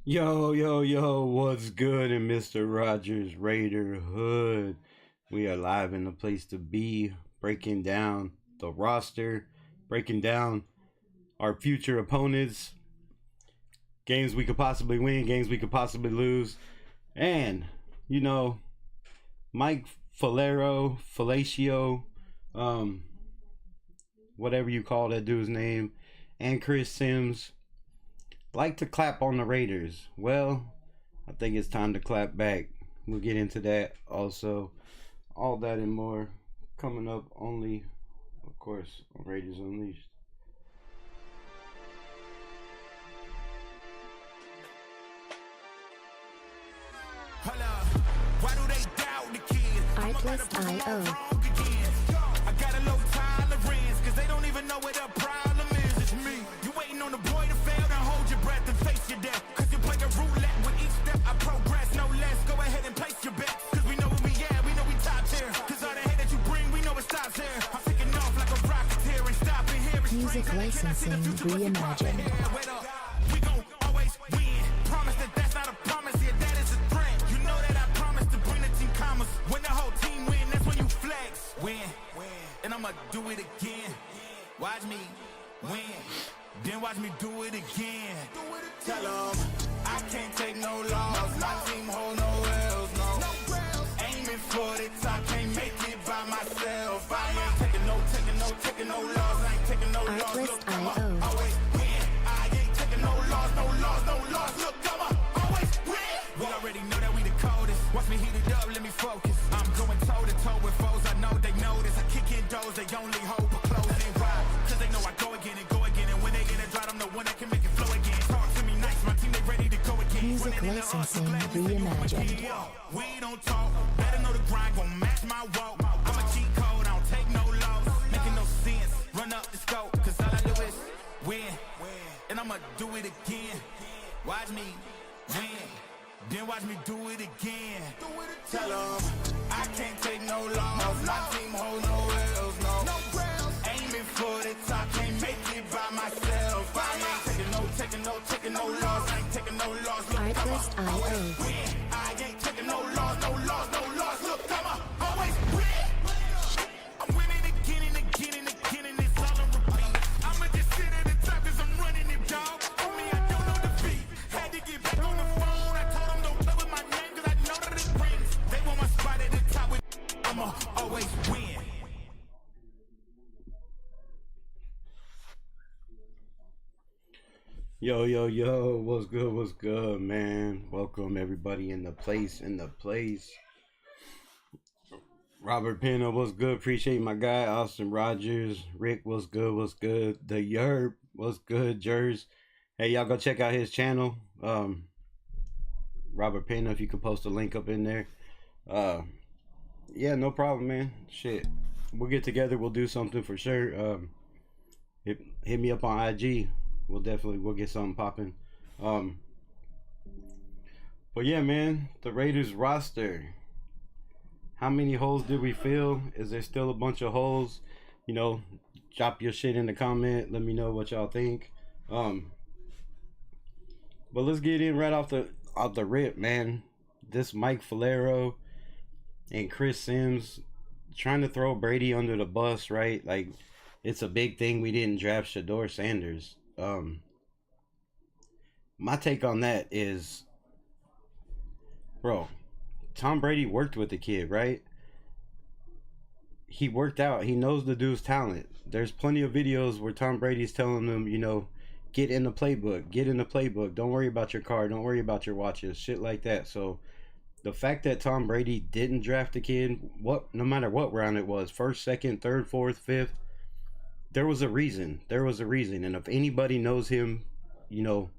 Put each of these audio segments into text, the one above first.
Yo, what's good in Mr. Rogers Raider Hood? We are live in the place to be, breaking down the roster, breaking down our future opponents, games we could possibly win, games we could possibly lose, and, you know, Mike Falatio, whatever you call that dude's name, and Chris Sims like to clap on the Raiders. Well, I think it's time to clap back. We'll get into that also. All that and more coming up only, of course, on Raiders Unleashed. Why do they doubt the kid? I+IO. I got a low tolerance, cause they don't even know what the problem is. It's me. You waiting on the boy to fail, then hold your breath and face your death. Cause you play a roulette with each step I progress, no less. Go ahead and place your bets. Cause we know where we at, we know we top tier. Cause all the hate that you bring, we know it stops here. I'm taking off like a rocketeer and stopping here. Music licensing reimagined. We gon' always win. Promise that that's not a promise, yeah, that is a threat. You know that I promise to bring the team commas. When the whole team win, that's when you flex. Win, and I'ma do it again. Watch me win, then watch me do it again. Tell 'em I can't take no loss. My team hold no L's, no. Aiming for the top, can't make it by myself. I ain't taking no loss. I ain't taking no loss. Look, I'ma always win. I ain't taking no loss. Look, I'ma always win. We already know that we the coldest. Watch me heat it up, let me focus. I'm going toe to toe with foes. I know they notice. I kick in doors, they only hope for closing. Why? Cause they know I go again. And when they get it dry, I'm the one that can make it flow again. Talk to me nice, my team they ready to go again. Music licensing reimagined. We don't talk, better know the grind, gon' match my walk. I'm a cheat code, I don't take no loss. Making no sense, run up the scope, cause all I do is win. And I'ma do it again. Watch me win, then watch me do it again. Tell 'em I can't take no loss. My team hold no L's, no. Aiming for the top, can't make it by myself. I ain't taking no loss. I ain't taking no loss. Look, I+IO. win. I ain't taking no loss. Look, I'ma always win. I'm winning again and again and again, and it's all on repeat. I'ma just sit at the top cause I'm running it, dog. On me, I don't know defeat. Had to get back on the phone. I told them don't play with my name cause I know that it rings. They want my spot at the top with I'ma always win. Yo, what's good, man? Welcome everybody in the place. Robert Pena, what's good? Appreciate my guy, Austin Rogers. Rick, what's good? The Yerb, what's good? Jers. Hey, y'all go check out his channel. Robert Pena, if you could post a link up in there. Yeah, no problem, man. Shit. We'll get together, we'll do something for sure. Hit me up on IG. We'll get something popping. But yeah, man, the Raiders roster. How many holes did we fill? Is there still a bunch of holes? You know, drop your shit in the comment. Let me know what y'all think. But let's get in right off the rip, man. This Mike Falatio and Chris Sims trying to throw Brady under the bus, right? Like, it's a big thing we didn't draft Shedeur Sanders. My take on that is, bro, Tom Brady worked with the kid, right? He worked out. He knows the dude's talent. There's plenty of videos where Tom Brady's telling him, you know, get in the playbook. Don't worry about your car. Don't worry about your watches. Shit like that. So the fact that Tom Brady didn't draft the kid, no matter what round it was, first, second, third, fourth, fifth, there was a reason. And if anybody knows him, you know,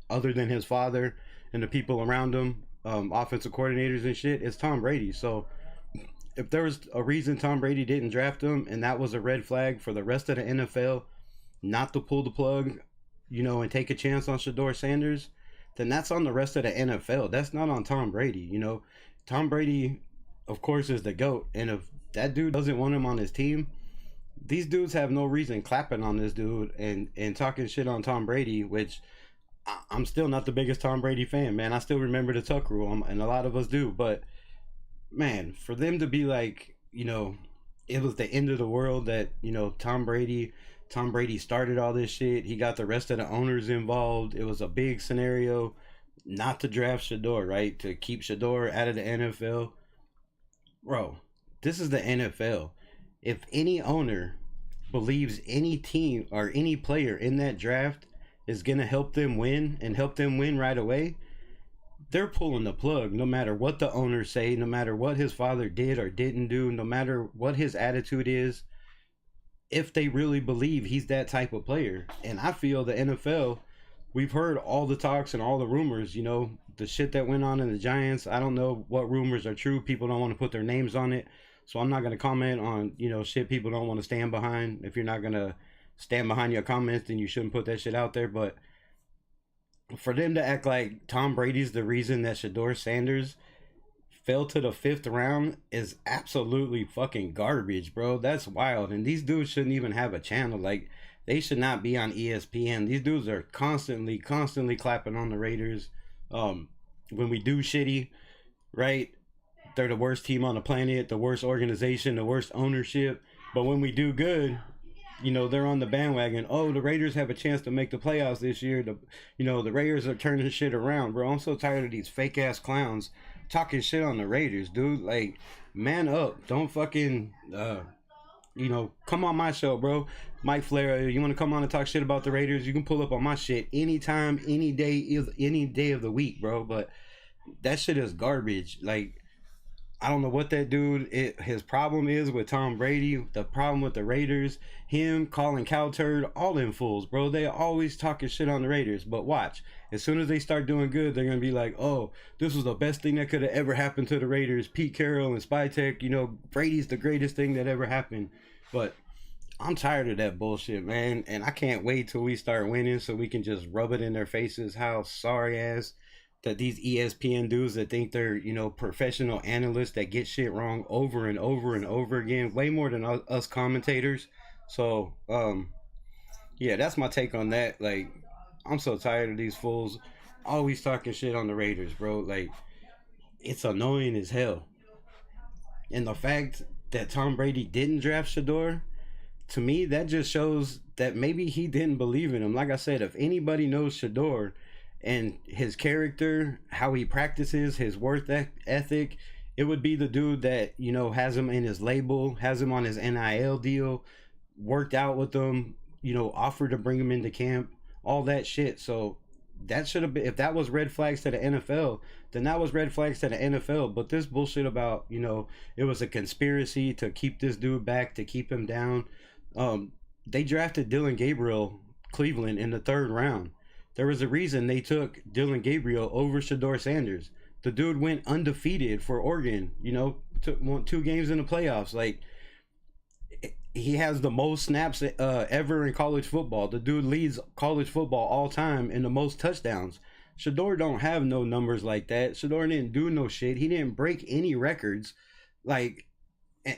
other than his father and the people around him, offensive coordinators and shit, it's Tom Brady. So if there was a reason Tom Brady didn't draft him, and that was a red flag for the rest of the NFL not to pull the plug, you know, and take a chance on Shedeur Sanders, then that's on the rest of the NFL. That's not on Tom Brady. You know, Tom Brady, of course, is the GOAT. And if that dude doesn't want him on his team, these dudes have no reason clapping on this dude and talking shit on Tom Brady, which I'm still not the biggest Tom Brady fan, man. I still remember the Tuck rule, and a lot of us do. But man, for them to be like, it was the end of the world that Tom Brady started all this shit. He got the rest of the owners involved. It was a big scenario not to draft Shador, right? To keep Shador out of the NFL. Bro, this is the NFL. If any owner believes any team or any player in that draft is going to help them win and help them win right away, they're pulling the plug no matter what the owners say, no matter what his father did or didn't do, no matter what his attitude is, if they really believe he's that type of player. And I feel the NFL, we've heard all the talks and all the rumors, the shit that went on in the Giants. I don't know what rumors are true. People don't want to put their names on it. So I'm not going to comment on, shit people don't want to stand behind. If you're not going to stand behind your comments, then you shouldn't put that shit out there. But for them to act like Tom Brady's the reason that Shador Sanders fell to the 5th round is absolutely fucking garbage, bro. That's wild. And these dudes shouldn't even have a channel. Like, they should not be on ESPN. These dudes are constantly clapping on the Raiders. When we do shitty, right? They're the worst team on the planet, the worst organization, the worst ownership. But when we do good, they're on the bandwagon. Oh, the Raiders have a chance to make the playoffs this year. The Raiders are turning shit around, bro. I'm so tired of these fake ass clowns talking shit on the Raiders, dude. Like, man up. Don't fucking, come on my show, bro. Mike Flair, you want to come on and talk shit about the Raiders? You can pull up on my shit anytime, any day of the week, bro. But that shit is garbage. Like, I don't know what that dude, his problem is with Tom Brady, the problem with the Raiders, him calling cow turd, all them fools, bro. They always talking shit on the Raiders. But watch, as soon as they start doing good, they're going to be like, oh, this was the best thing that could have ever happened to the Raiders. Pete Carroll and Spytek, Brady's the greatest thing that ever happened. But I'm tired of that bullshit, man. And I can't wait till we start winning so we can just rub it in their faces how sorry ass that these ESPN dudes that think they're, professional analysts that get shit wrong over and over and over again, way more than us commentators. So, yeah, that's my take on that. Like, I'm so tired of these fools always talking shit on the Raiders, bro. Like, it's annoying as hell. And the fact that Tom Brady didn't draft Shador, to me, that just shows that maybe he didn't believe in him. Like I said, if anybody knows Shador and his character, how he practices, his work ethic, it would be the dude that, has him in his label, has him on his NIL deal, worked out with them, offered to bring him into camp, all that shit. So that should have been, if that was red flags to the NFL, then that was red flags to the NFL. But this bullshit about, it was a conspiracy to keep this dude back, to keep him down. They drafted Dylan Gabriel, Cleveland, in the 3rd round. There was a reason they took Dylan Gabriel over Shador Sanders. The dude went undefeated for Oregon, won 2 games in the playoffs. Like, he has the most snaps ever in college football. The dude leads college football all time in the most touchdowns. Shador don't have no numbers like that. Shador didn't do no shit. He didn't break any records. Like,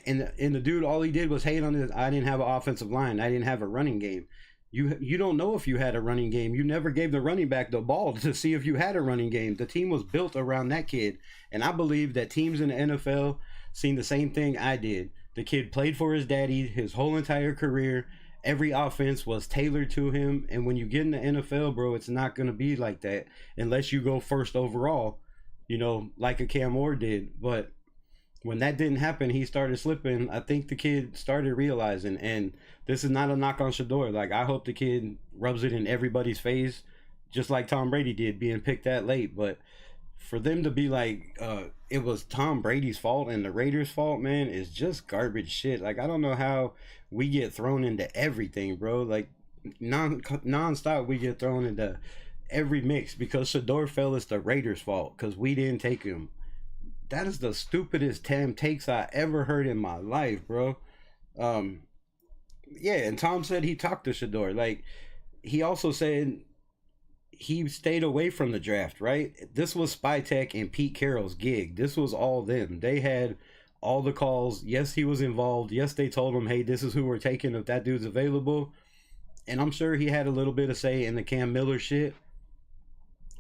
and the dude, all he did was hate on this. I didn't have an offensive line. I didn't have a running game. You don't know if you had a running game. You never gave the running back the ball to see if you had a running game. The team was built around that kid. And I believe that teams in the NFL seen the same thing I did. The kid played for his daddy his whole entire career. Every offense was tailored to him. And when you get in the NFL, bro, it's not going to be like that unless you go first overall, like a Cam Moore did. But when that didn't happen, he started slipping. I think the kid started realizing, and this is not a knock on Shador. Like, I hope the kid rubs it in everybody's face, just like Tom Brady did, being picked that late. But for them to be like, it was Tom Brady's fault and the Raiders' fault, man, is just garbage shit. Like, I don't know how we get thrown into everything, bro. Like, non-stop we get thrown into every mix because Shador fell, it's the Raiders' fault because we didn't take him. That is the stupidest takes I ever heard in my life, bro. Yeah, and Tom said he talked to Shador. Like, he also said he stayed away from the draft, right? This was Spytek and Pete Carroll's gig. This was all them. They had all the calls. Yes, he was involved. Yes, they told him, hey, this is who we're taking if that dude's available. And I'm sure he had a little bit of say in the Cam Miller shit.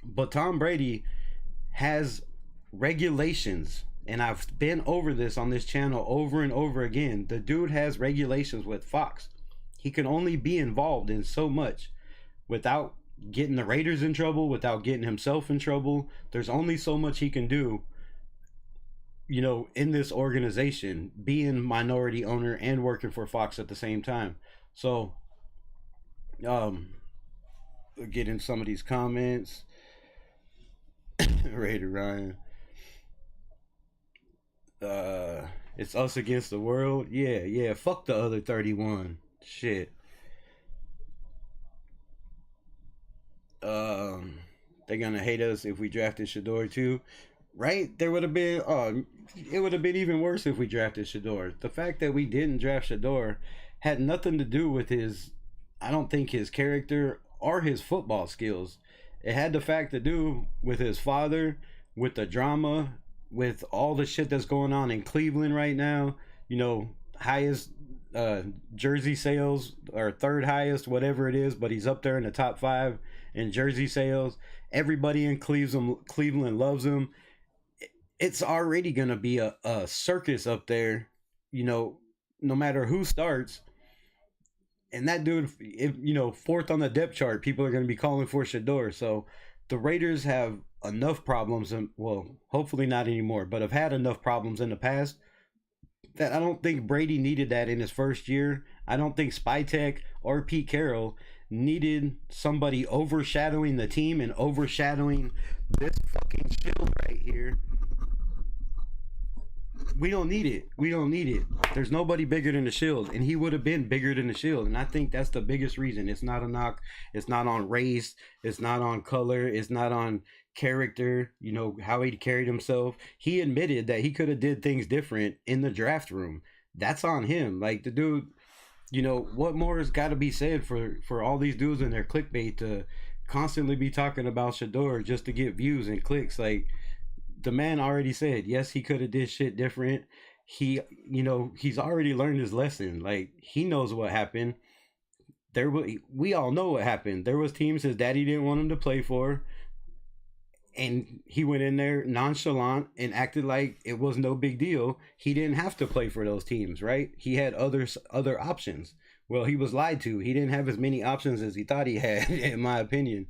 But Tom Brady has regulations, and I've been over this on this channel over and over again. The dude has regulations with Fox. He can only be involved in so much without getting the Raiders in trouble, without getting himself in trouble. There's only so much he can do, you know, in this organization, being minority owner and working for Fox at the same time. So get in some of these comments. Raider Ryan, it's us against the world. Yeah, fuck the other 31. Shit. They're gonna hate us if we drafted Shador too, right? There would have been it would have been even worse if we drafted Shador. The fact that we didn't draft Shador had nothing to do with his, I don't think, his character or his football skills. It had the fact to do with his father, with the drama, with all the shit that's going on in Cleveland right now. You know, highest jersey sales, or third highest, whatever it is, but he's up there in the top 5 in jersey sales. Everybody in Cleveland loves him. It's already going to be a circus up there, you know, no matter who starts. And that dude, if, you know, 4th on the depth chart, people are going to be calling for Shador. So the Raiders have enough problems, and well, hopefully not anymore, but have had enough problems in the past that I don't think Brady needed that in his first year. I don't think Spytek or Pete Carroll needed somebody overshadowing the team and overshadowing this fucking shield right here. We don't need it. We don't need it. There's nobody bigger than the Shield, and he would have been bigger than the Shield. And I think that's the biggest reason. It's not a knock. It's not on race. It's not on color. It's not on character, you know, how he carried himself. He admitted that he could have did things different in the draft room. That's on him. Like, the dude, you know, what more has got to be said for all these dudes and their clickbait to constantly be talking about Shador just to get views and clicks? Like, the man already said, yes, he could have did shit different. He, you know, he's already learned his lesson. Like, he knows what happened. We all know what happened. There was teams his daddy didn't want him to play for, and he went in there nonchalant and acted like it was no big deal. He didn't have to play for those teams, right? He had other options. Well, he was lied to. He didn't have as many options as he thought he had, in my opinion.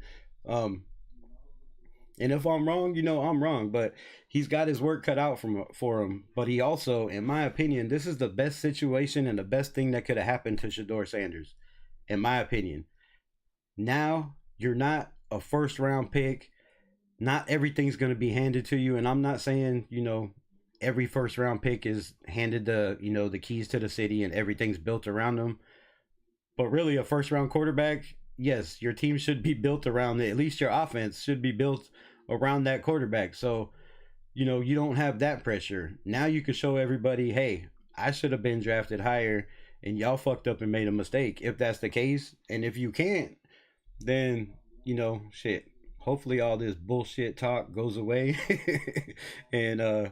And if I'm wrong, you know, I'm wrong, but he's got his work cut out for him. But he also, in my opinion, this is the best situation and the best thing that could have happened to Shador Sanders, in my opinion. Now, you're not a first round pick. Not everything's going to be handed to you. And I'm not saying, you know, every first round pick is handed the keys to the city and everything's built around them. But really, a first round quarterback, yes, your team should be built around it. At least your offense should be built around that quarterback. So, you know, you don't have that pressure. Now you can show everybody, hey, I should have been drafted higher and y'all fucked up and made a mistake, if that's the case. And if you can't, then, you know, shit. Hopefully all this bullshit talk goes away. And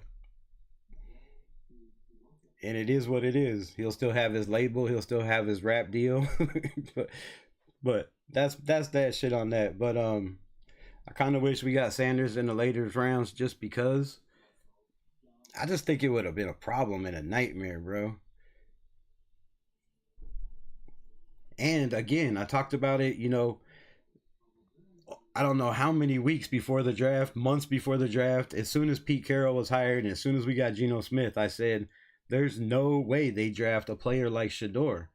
it is what it is. He'll still have his label. He'll still have his rap deal. but that's that shit on that. But I kind of wish we got Sanders in the later rounds, just because I just think it would have been a problem and a nightmare, bro. And again, I talked about it, you know, I don't know how many weeks before the draft, months before the draft, as soon as Pete Carroll was hired and as soon as we got Geno Smith, I said, there's no way they draft a player like Shador.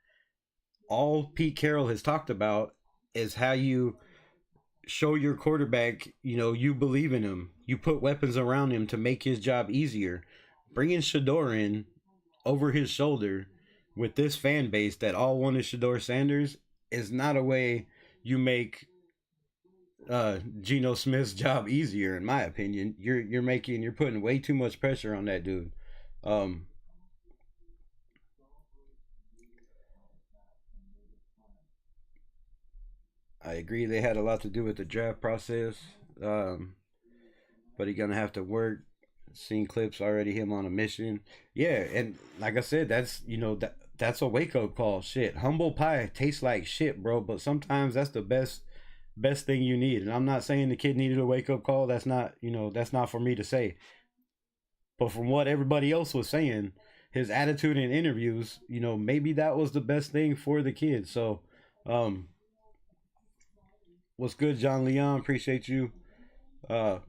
All Pete Carroll has talked about is how you show your quarterback, you know, you believe in him. You put weapons around him to make his job easier. Bringing Shador in over his shoulder with this fan base that all wanted Shador Sanders is not a way you make Geno Smith's job easier, in my opinion. You're putting way too much pressure on that dude. I agree they had a lot to do with the draft process, but he's gonna have to work. Seen clips already, him on a mission. Yeah, and like I said, that's, you know, that's a wake-up call. Shit, humble pie tastes like shit, bro, but sometimes that's the best best thing you need. And I'm not saying the kid needed a wake up call. That's not, that's not for me to say. But from what everybody else was saying, his attitude in interviews, maybe that was the best thing for the kid. So, what's good, John Leon? Appreciate you. What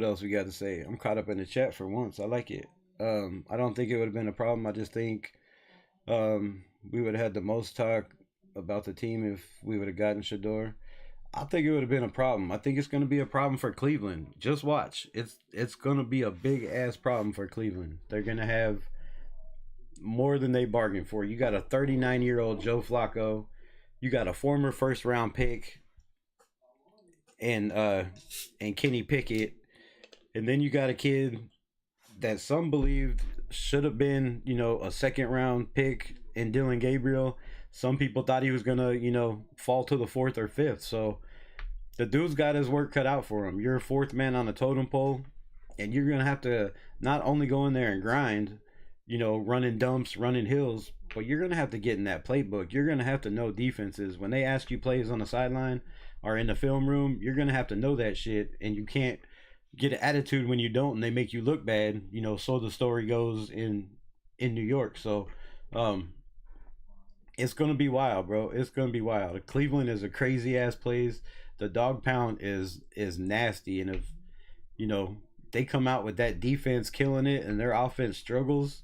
else we got to say? I'm caught up in the chat for once. I like it. I don't think it would have been a problem. I just think we would have had the most talk about the team if we would have gotten Shador. I think it would have been a problem. I think it's going to be a problem for Cleveland. Just watch. It's going to be a big ass problem for Cleveland. They're going to have more than they bargained for. You got a 39-year-old Joe Flacco. You got a former first round pick and Kenny Pickett. And then you got a kid that some believed should have been, a second round pick in Dylan Gabriel. Some people thought he was going to, fall to the fourth or fifth. So the dude's got his work cut out for him. You're a fourth man on the totem pole, and you're going to have to not only go in there and grind, running dumps, running hills, but you're going to have to get in that playbook. You're going to have to know defenses. When they ask you plays on the sideline or in the film room, you're going to have to know that shit, and you can't get an attitude when you don't and they make you look bad, so the story goes in New York. So it's gonna be wild, bro. It's gonna be wild. Cleveland is a crazy ass place. The dog pound is nasty, and if they come out with that defense killing it and their offense struggles,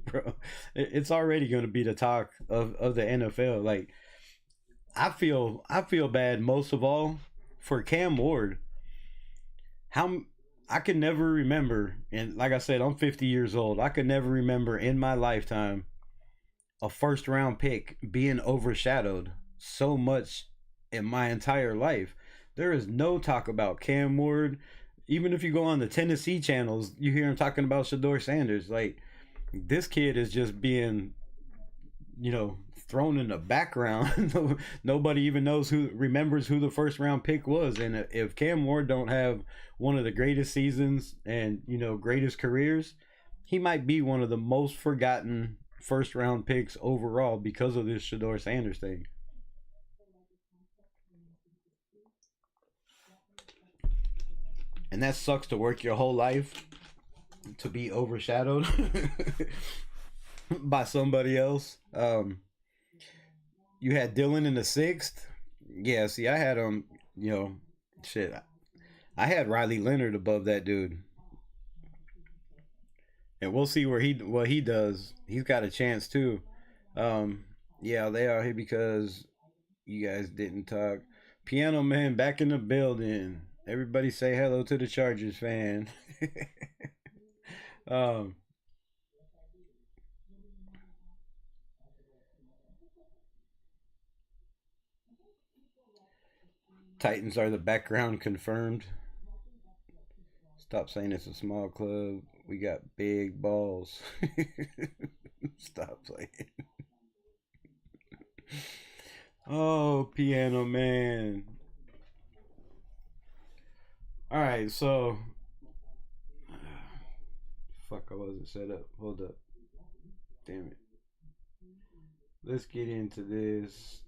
bro, it's already gonna be the talk of the NFL. Like, I feel bad most of all for Cam Ward. I can never remember, and like I said, I'm 50 years old. I could never remember in my lifetime a first round pick being overshadowed so much in my entire life. There is no talk about Cam Ward. Even if you go on the Tennessee channels, you hear him talking about Shador Sanders. Like, this kid is just being, thrown in the background. Nobody even remembers who the first round pick was. And if Cam Ward don't have one of the greatest seasons and greatest careers, he might be one of the most forgotten first round picks overall because of this Shador Sanders thing. And that sucks, to work your whole life to be overshadowed by somebody else. You had Dylan in the 6th. Yeah, see, I had him, shit. I had Riley Leonard above that dude. And we'll see what he does. He's got a chance too. Yeah, they are here because you guys didn't talk. Piano Man back in the building. Everybody say hello to the Chargers fan. Titans are the background confirmed. Stop saying it's a small club. We got big balls. Stop playing. Oh, Piano Man. Alright, so fuck, I wasn't set up. Hold up. Damn it. Let's get into this.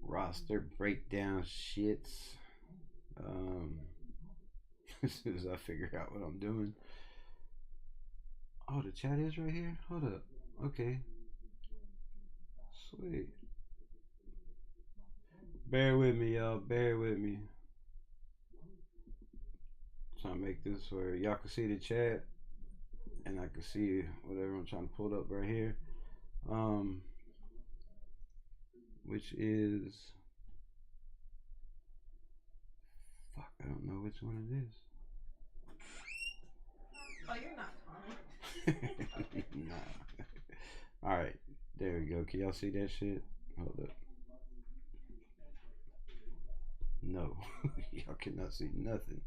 Roster breakdown shits. As soon as I figure out what I'm doing. Oh, the chat is right here? Hold up. Okay. Sweet. Bear with me, y'all. Bear with me. Trying to make this where y'all can see the chat and I can see whatever I'm trying to pull up right here. Which is, fuck, I don't know which one it is. Oh, you're not calling. Nah. Alright, there we go. Can y'all see that shit? Hold up. No, y'all cannot see nothing.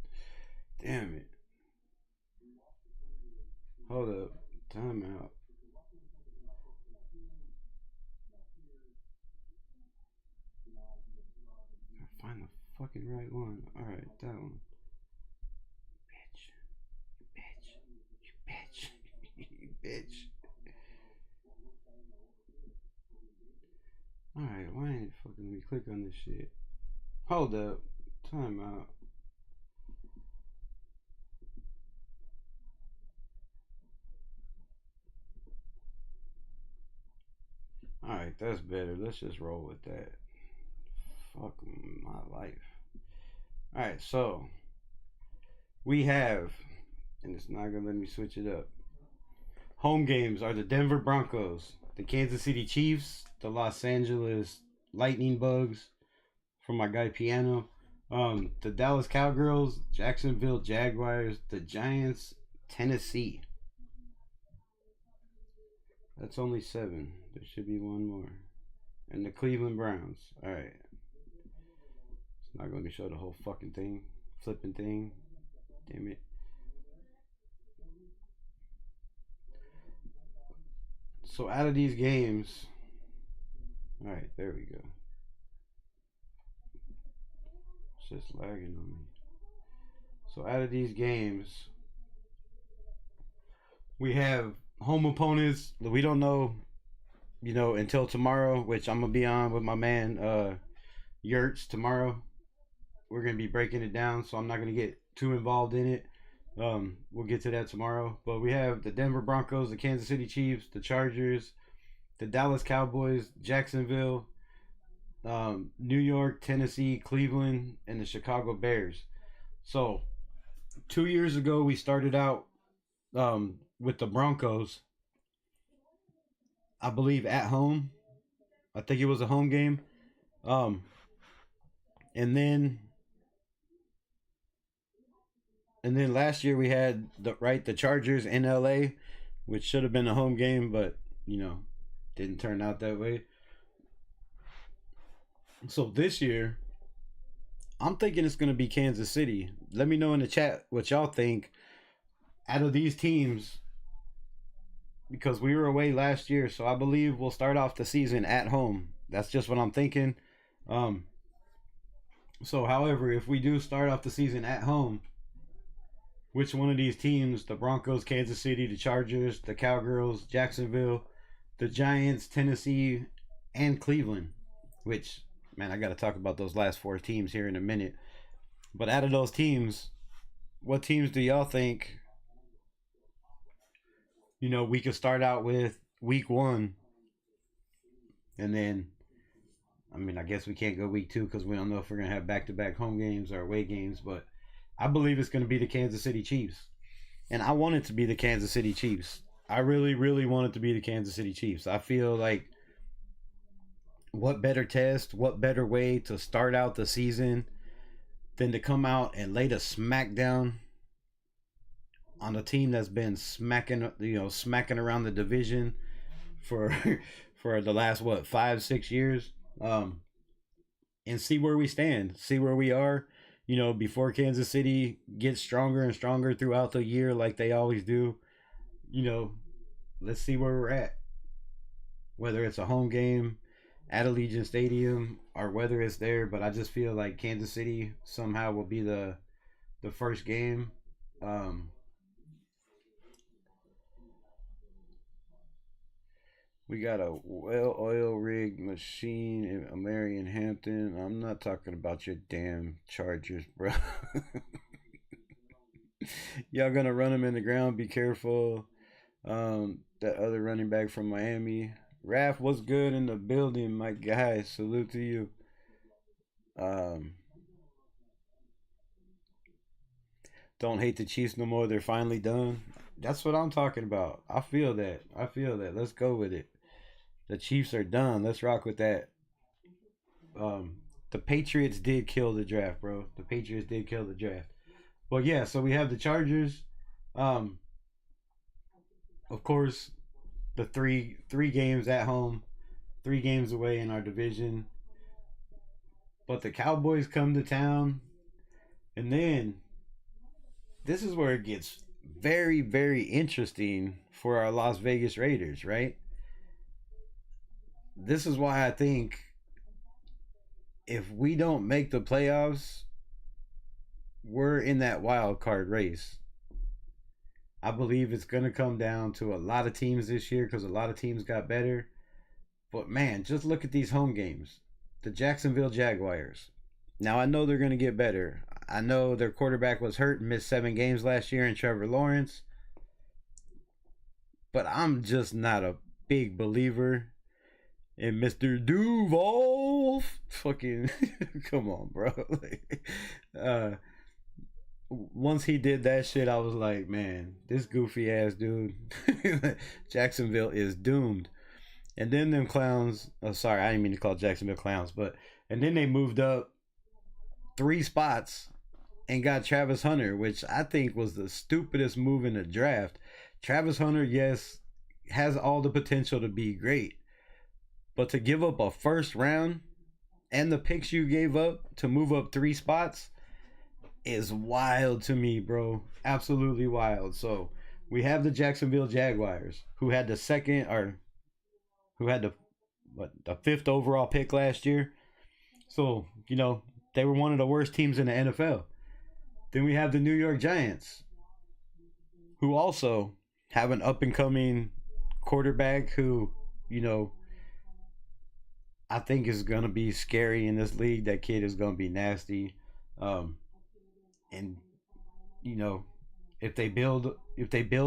Damn it. Hold up. Time out. Find the fucking right one. Alright, that one. Bitch. You bitch. You bitch. You Alright, why ain't it fucking let me click on this shit? Hold up. Time out. Alright, that's better. Let's just roll with that. Fuck my life. Alright, so we have, and it's not gonna let me switch it up. Home games are the Denver Broncos, the Kansas City Chiefs, the Los Angeles Lightning Bugs from my guy Piano, the Dallas Cowgirls, Jacksonville Jaguars, the Giants, Tennessee. That's only 7. There should be one more. And the Cleveland Browns. Alright. It's not going to show the whole fucking thing. Flipping thing. Damn it. So out of these games. Alright, there we go. It's just lagging on me. So out of these games, we have home opponents that we don't know, until tomorrow, which I'm gonna be on with my man Yurts tomorrow. We're gonna be breaking it down, so I'm not gonna get too involved in it. We'll get to that tomorrow. But we have the Denver Broncos, the Kansas City Chiefs, the Chargers, the Dallas Cowboys, Jacksonville, New York, Tennessee, Cleveland, and the Chicago Bears. So 2 years ago we started out with the Broncos, I believe at home. I think it was a home game. And then last year we had the Chargers in LA, which should have been a home game, but didn't turn out that way. So this year, I'm thinking it's gonna be Kansas City. Let me know in the chat what y'all think out of these teams, because we were away last year, so I believe we'll start off the season at home. That's just what I'm thinking. So however, if we do start off the season at home, which one of these teams, the Broncos, Kansas City, the Chargers, the Cowgirls, Jacksonville, the Giants, Tennessee, and Cleveland, which, man, I got to talk about those last 4 teams here in a minute. But out of those teams, what teams do y'all think we could start out with week 1? And then, I guess we can't go week 2 because we don't know if we're going to have back-to-back home games or away games. But I believe it's going to be the Kansas City Chiefs. And I want it to be the Kansas City Chiefs. I really, really want it to be the Kansas City Chiefs. I feel like what better test, what better way to start out the season than to come out and lay the smack down on a team that's been smacking around the division for the last 5-6 years, and see where we stand, see where we are, before Kansas City gets stronger and stronger throughout the year like they always do. Let's see where we're at, whether it's a home game at Allegiant Stadium or whether it's there. But I just feel like Kansas City somehow will be the first game. We got a well-oil rig machine in Marion Hampton. I'm not talking about your damn Chargers, bro. Y'all gonna run them in the ground. Be careful. That other running back from Miami. Raph, what's good in the building, my guy? Salute to you. Don't hate the Chiefs no more. They're finally done. That's what I'm talking about. I feel that. Let's go with it. The Chiefs are done. Let's rock with that. The Patriots did kill the draft, bro. The Patriots did kill the draft. But yeah, so we have the Chargers. Of course, the three games at home, 3 games away in our division. But the Cowboys come to town. And then this is where it gets very, very interesting for our Las Vegas Raiders, right? This is why I think if we don't make the playoffs, we're in that wild card race. I believe it's going to come down to a lot of teams this year because a lot of teams got better. But man, just look at these home games. The Jacksonville Jaguars. Now I know they're going to get better. I know their quarterback was hurt and missed 7 games last year in Trevor Lawrence. But I'm just not a big believer in Mr. Duval. Fucking, come on, bro. Once he did that shit, I was like, man, this goofy ass dude, Jacksonville is doomed. And then them clowns, oh, sorry, I didn't mean to call Jacksonville clowns, but, and then they moved up 3 spots and got Travis Hunter, which I think was the stupidest move in the draft. Travis Hunter, yes, has all the potential to be great, but to give up a first round and the picks you gave up to move up 3 spots is wild to me, bro. Absolutely wild. So we have the Jacksonville Jaguars, who had the 5th overall pick last year. So, you know, they were one of the worst teams in the NFL. Then we have the New York Giants, who also have an up-and-coming quarterback who, you know, I think is going to be scary in this league. That kid is going to be nasty. And, you know, if they build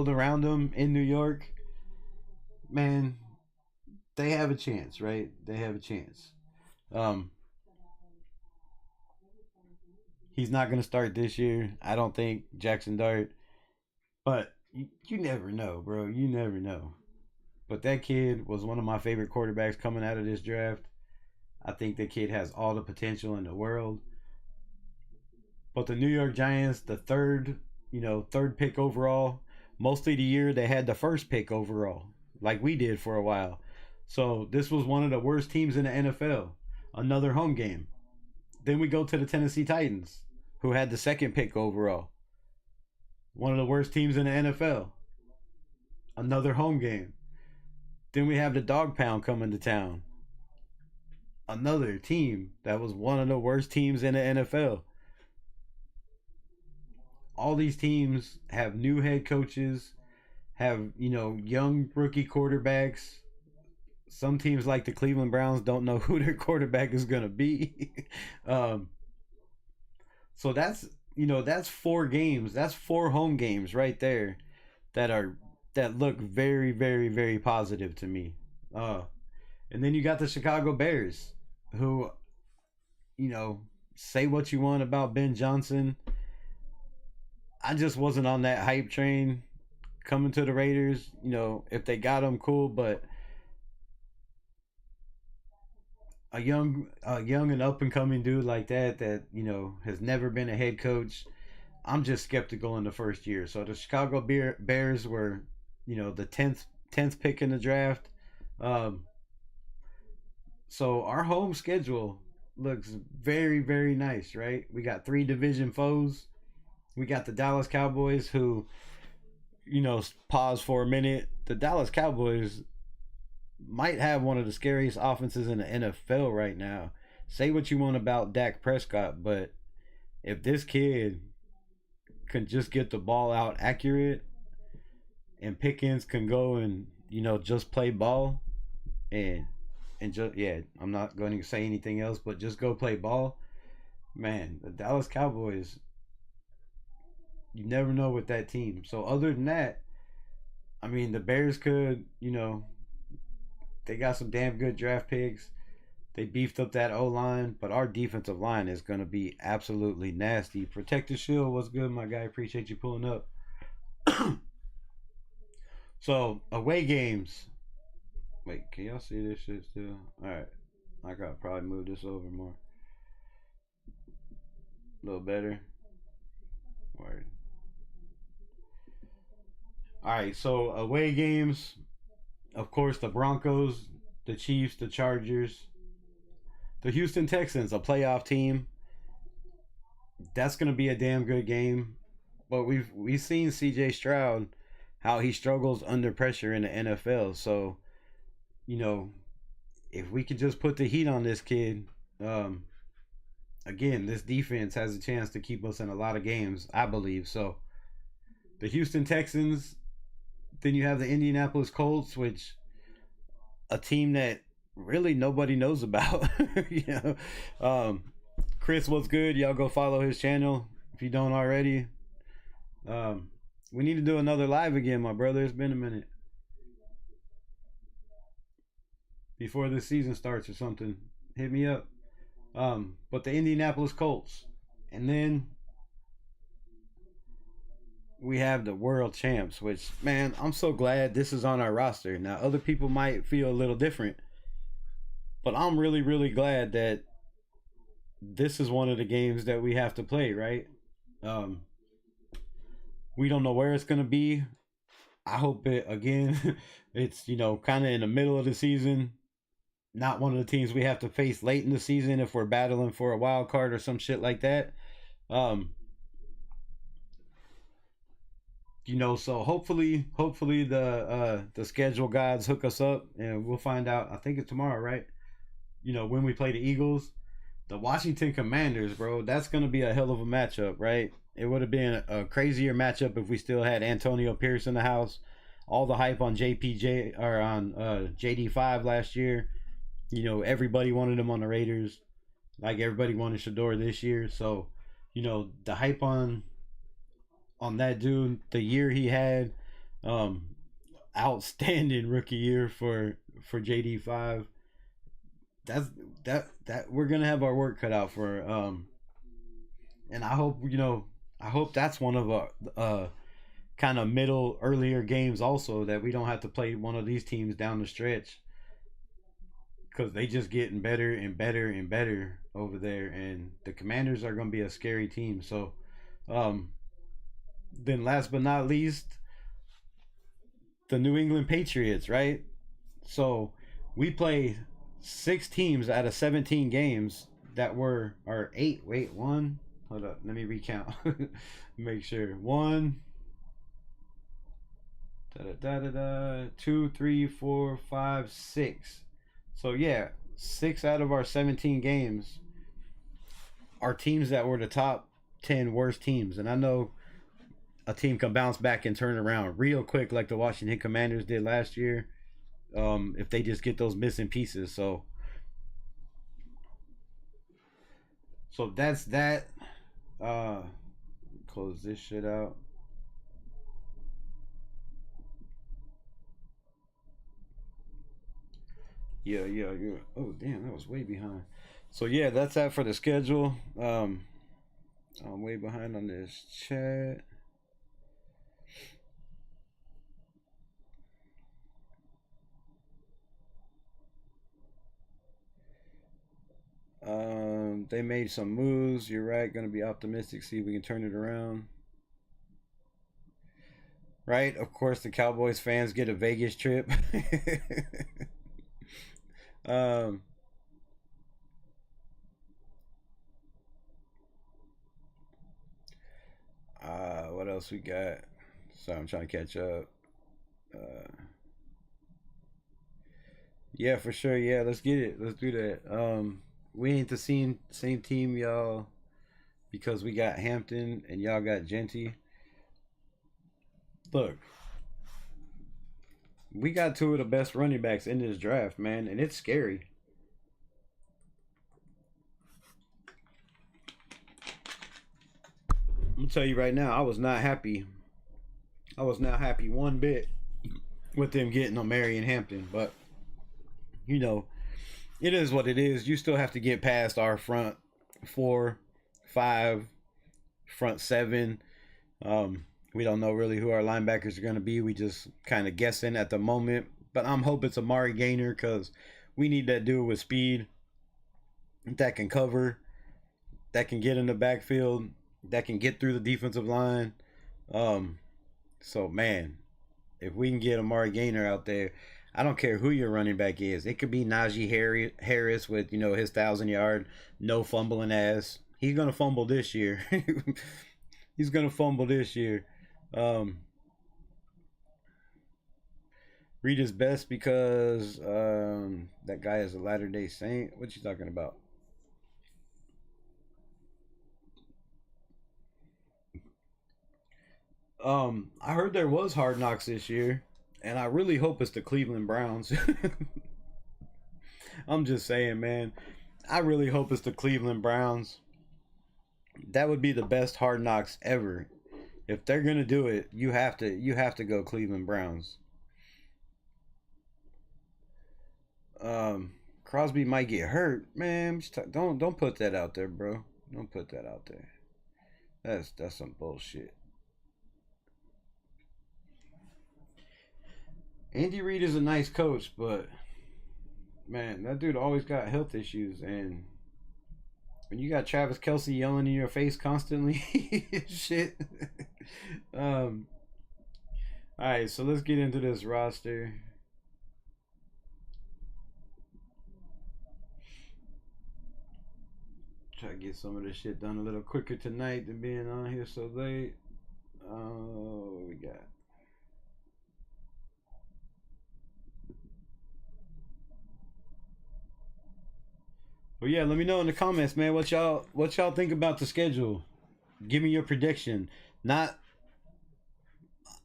around him in New York, man, they have a chance, right? They have a chance. He's not going to start this year, I don't think, Jackson Dart. But you never know, bro. You never know. But that kid was one of my favorite quarterbacks coming out of this draft. I think the kid has all the potential in the world. But the New York Giants, the third pick overall, most of the year they had the first pick overall, like we did for a while. So this was one of the worst teams in the NFL. Another home game. Then we go to the Tennessee Titans, who had the 2nd pick overall. One of the worst teams in the NFL. Another home game. Then we have the Dog Pound coming to town. Another team that was one of the worst teams in the NFL. All these teams have new head coaches, have, you know, young rookie quarterbacks. Some teams like the Cleveland Browns don't know who their quarterback is going to be. So that's 4 games. That's 4 home games right there that look very, very, very positive to me. And then you got the Chicago Bears, who, you know, say what you want about Ben Johnson. I just wasn't on that hype train coming to the Raiders. You know, if they got him, cool, but a young and up and coming dude like that, you know, has never been a head coach, I'm just skeptical in the first year. So the Chicago Bears were, you know, the 10th pick in the draft. So our home schedule looks very, very nice, right? We got 3 division foes. We got the Dallas Cowboys, who, you know, pause for a minute. The Dallas Cowboys might have one of the scariest offenses in the NFL right now. Say what you want about Dak Prescott, but if this kid can just get the ball out accurate, and Pickens can go and, you know, just play ball, and just, yeah, I'm not going to say anything else, but just go play ball, man, the Dallas Cowboys, you never know with that team. So other than that, I mean, the Bears could, you know, they got some damn good draft picks. They beefed up that O-line, but our defensive line is going to be absolutely nasty. Protect the shield. What's good, my guy? Appreciate you pulling up. So, away games. Wait, can y'all see this shit still? Alright. I gotta probably move this over more. A little better. Word. Alright, so away games. Of course, the Broncos, the Chiefs, the Chargers, the Houston Texans, a playoff team. That's going to be a damn good game. But we've seen CJ Stroud, how he struggles under pressure in the NFL. So, you know, if we could just put the heat on this kid, again, this defense has a chance to keep us in a lot of games, I believe. So, the Houston Texans, then you have the Indianapolis Colts, which a team that really nobody knows about. you know, Chris, what's good? Y'all go follow his channel if you don't already. We need to do another live again, my brother. It's been a minute before this season starts or something. Hit me up. But the Indianapolis Colts, and then we have the world champs, which, man, I'm so glad this is on our roster. Now, other people might feel a little different, but I'm really, really glad that this is one of the games that we have to play, right? We don't know where it's going to be. I hope it, again, it's, kind of in the middle of the season. Not one of the teams we have to face late in the season if we're battling for a wild card or some shit like that. So hopefully the schedule gods hook us up and we'll find out. I think it's tomorrow, right? When we play the Eagles, the Washington Commanders, bro, that's going to be a hell of a matchup, right? It would have been a crazier matchup if we still had Antonio Pierce in the house. All the hype on JPJ or on JD5 last year. Everybody wanted him on the Raiders, like everybody wanted Shador this year. So, the hype on that dude, the year he had, outstanding rookie year for JD5. That we're gonna have our work cut out for. And I hope that's one of our kind of earlier games also, that we don't have to play one of these teams down the stretch. Because they just getting better and better and better over there. And the Commanders are going to be a scary team. So, then last but not least, the New England Patriots, right? So, we play 6 teams out of 17 games that were, or 8. Wait, 1. Hold up. Let me recount. Make sure. 1. 2, 3, 4, 5, 6. So, yeah, 6 out of our 17 games are teams that were the top 10 worst teams. And I know a team can bounce back and turn around real quick like the Washington Commanders did last year, if they just get those missing pieces. So that's that. Close this shit out. Yeah. Oh, damn, that was way behind. So, yeah, that's that for the schedule. I'm way behind on this chat. They made some moves. You're right. Going to be optimistic. See if we can turn it around. Right? Of course, the Cowboys fans get a Vegas trip. What else we got? Sorry, I'm trying to catch up. Yeah, for sure. Yeah, let's get it. Let's do that. We ain't the same team, y'all, because we got Hampton and y'all got Genty. Look, we got 2 of the best running backs in this draft, man, and it's scary. I'm gonna tell you right now, I was not happy. I was not happy one bit with them getting on Marion Hampton, but it is what it is. You still have to get past our front 4, 5, front 7. We don't know really who our linebackers are going to be. We just kind of guessing at the moment. But I'm hoping it's Amari Gaynor, because we need that dude with speed that can cover, that can get in the backfield, that can get through the defensive line. So, man, if we can get Amari Gaynor out there, I don't care who your running back is. It could be Najee Harris with, his 1,000-yard, no fumbling ass. He's going to fumble this year. He's going to fumble this year. Read his best because that guy is a Latter-day Saint. What you talking about? I heard there was Hard Knocks this year, and I really hope it's the Cleveland Browns. I'm just saying, man. I really hope it's the Cleveland Browns. That would be the best Hard Knocks ever. If they're gonna do it, you have to go Cleveland Browns. Crosby might get hurt, man. Don't put that out there, bro. Don't put that out there. That's some bullshit. Andy Reid is a nice coach, but man, that dude always got health issues, and when you got Travis Kelce yelling in your face constantly, shit. All right, so let's get into this roster. Try to get some of this shit done a little quicker tonight than being on here so late. What we got? Well, yeah, let me know in the comments, man. What y'all think about the schedule? Give me your prediction. Not,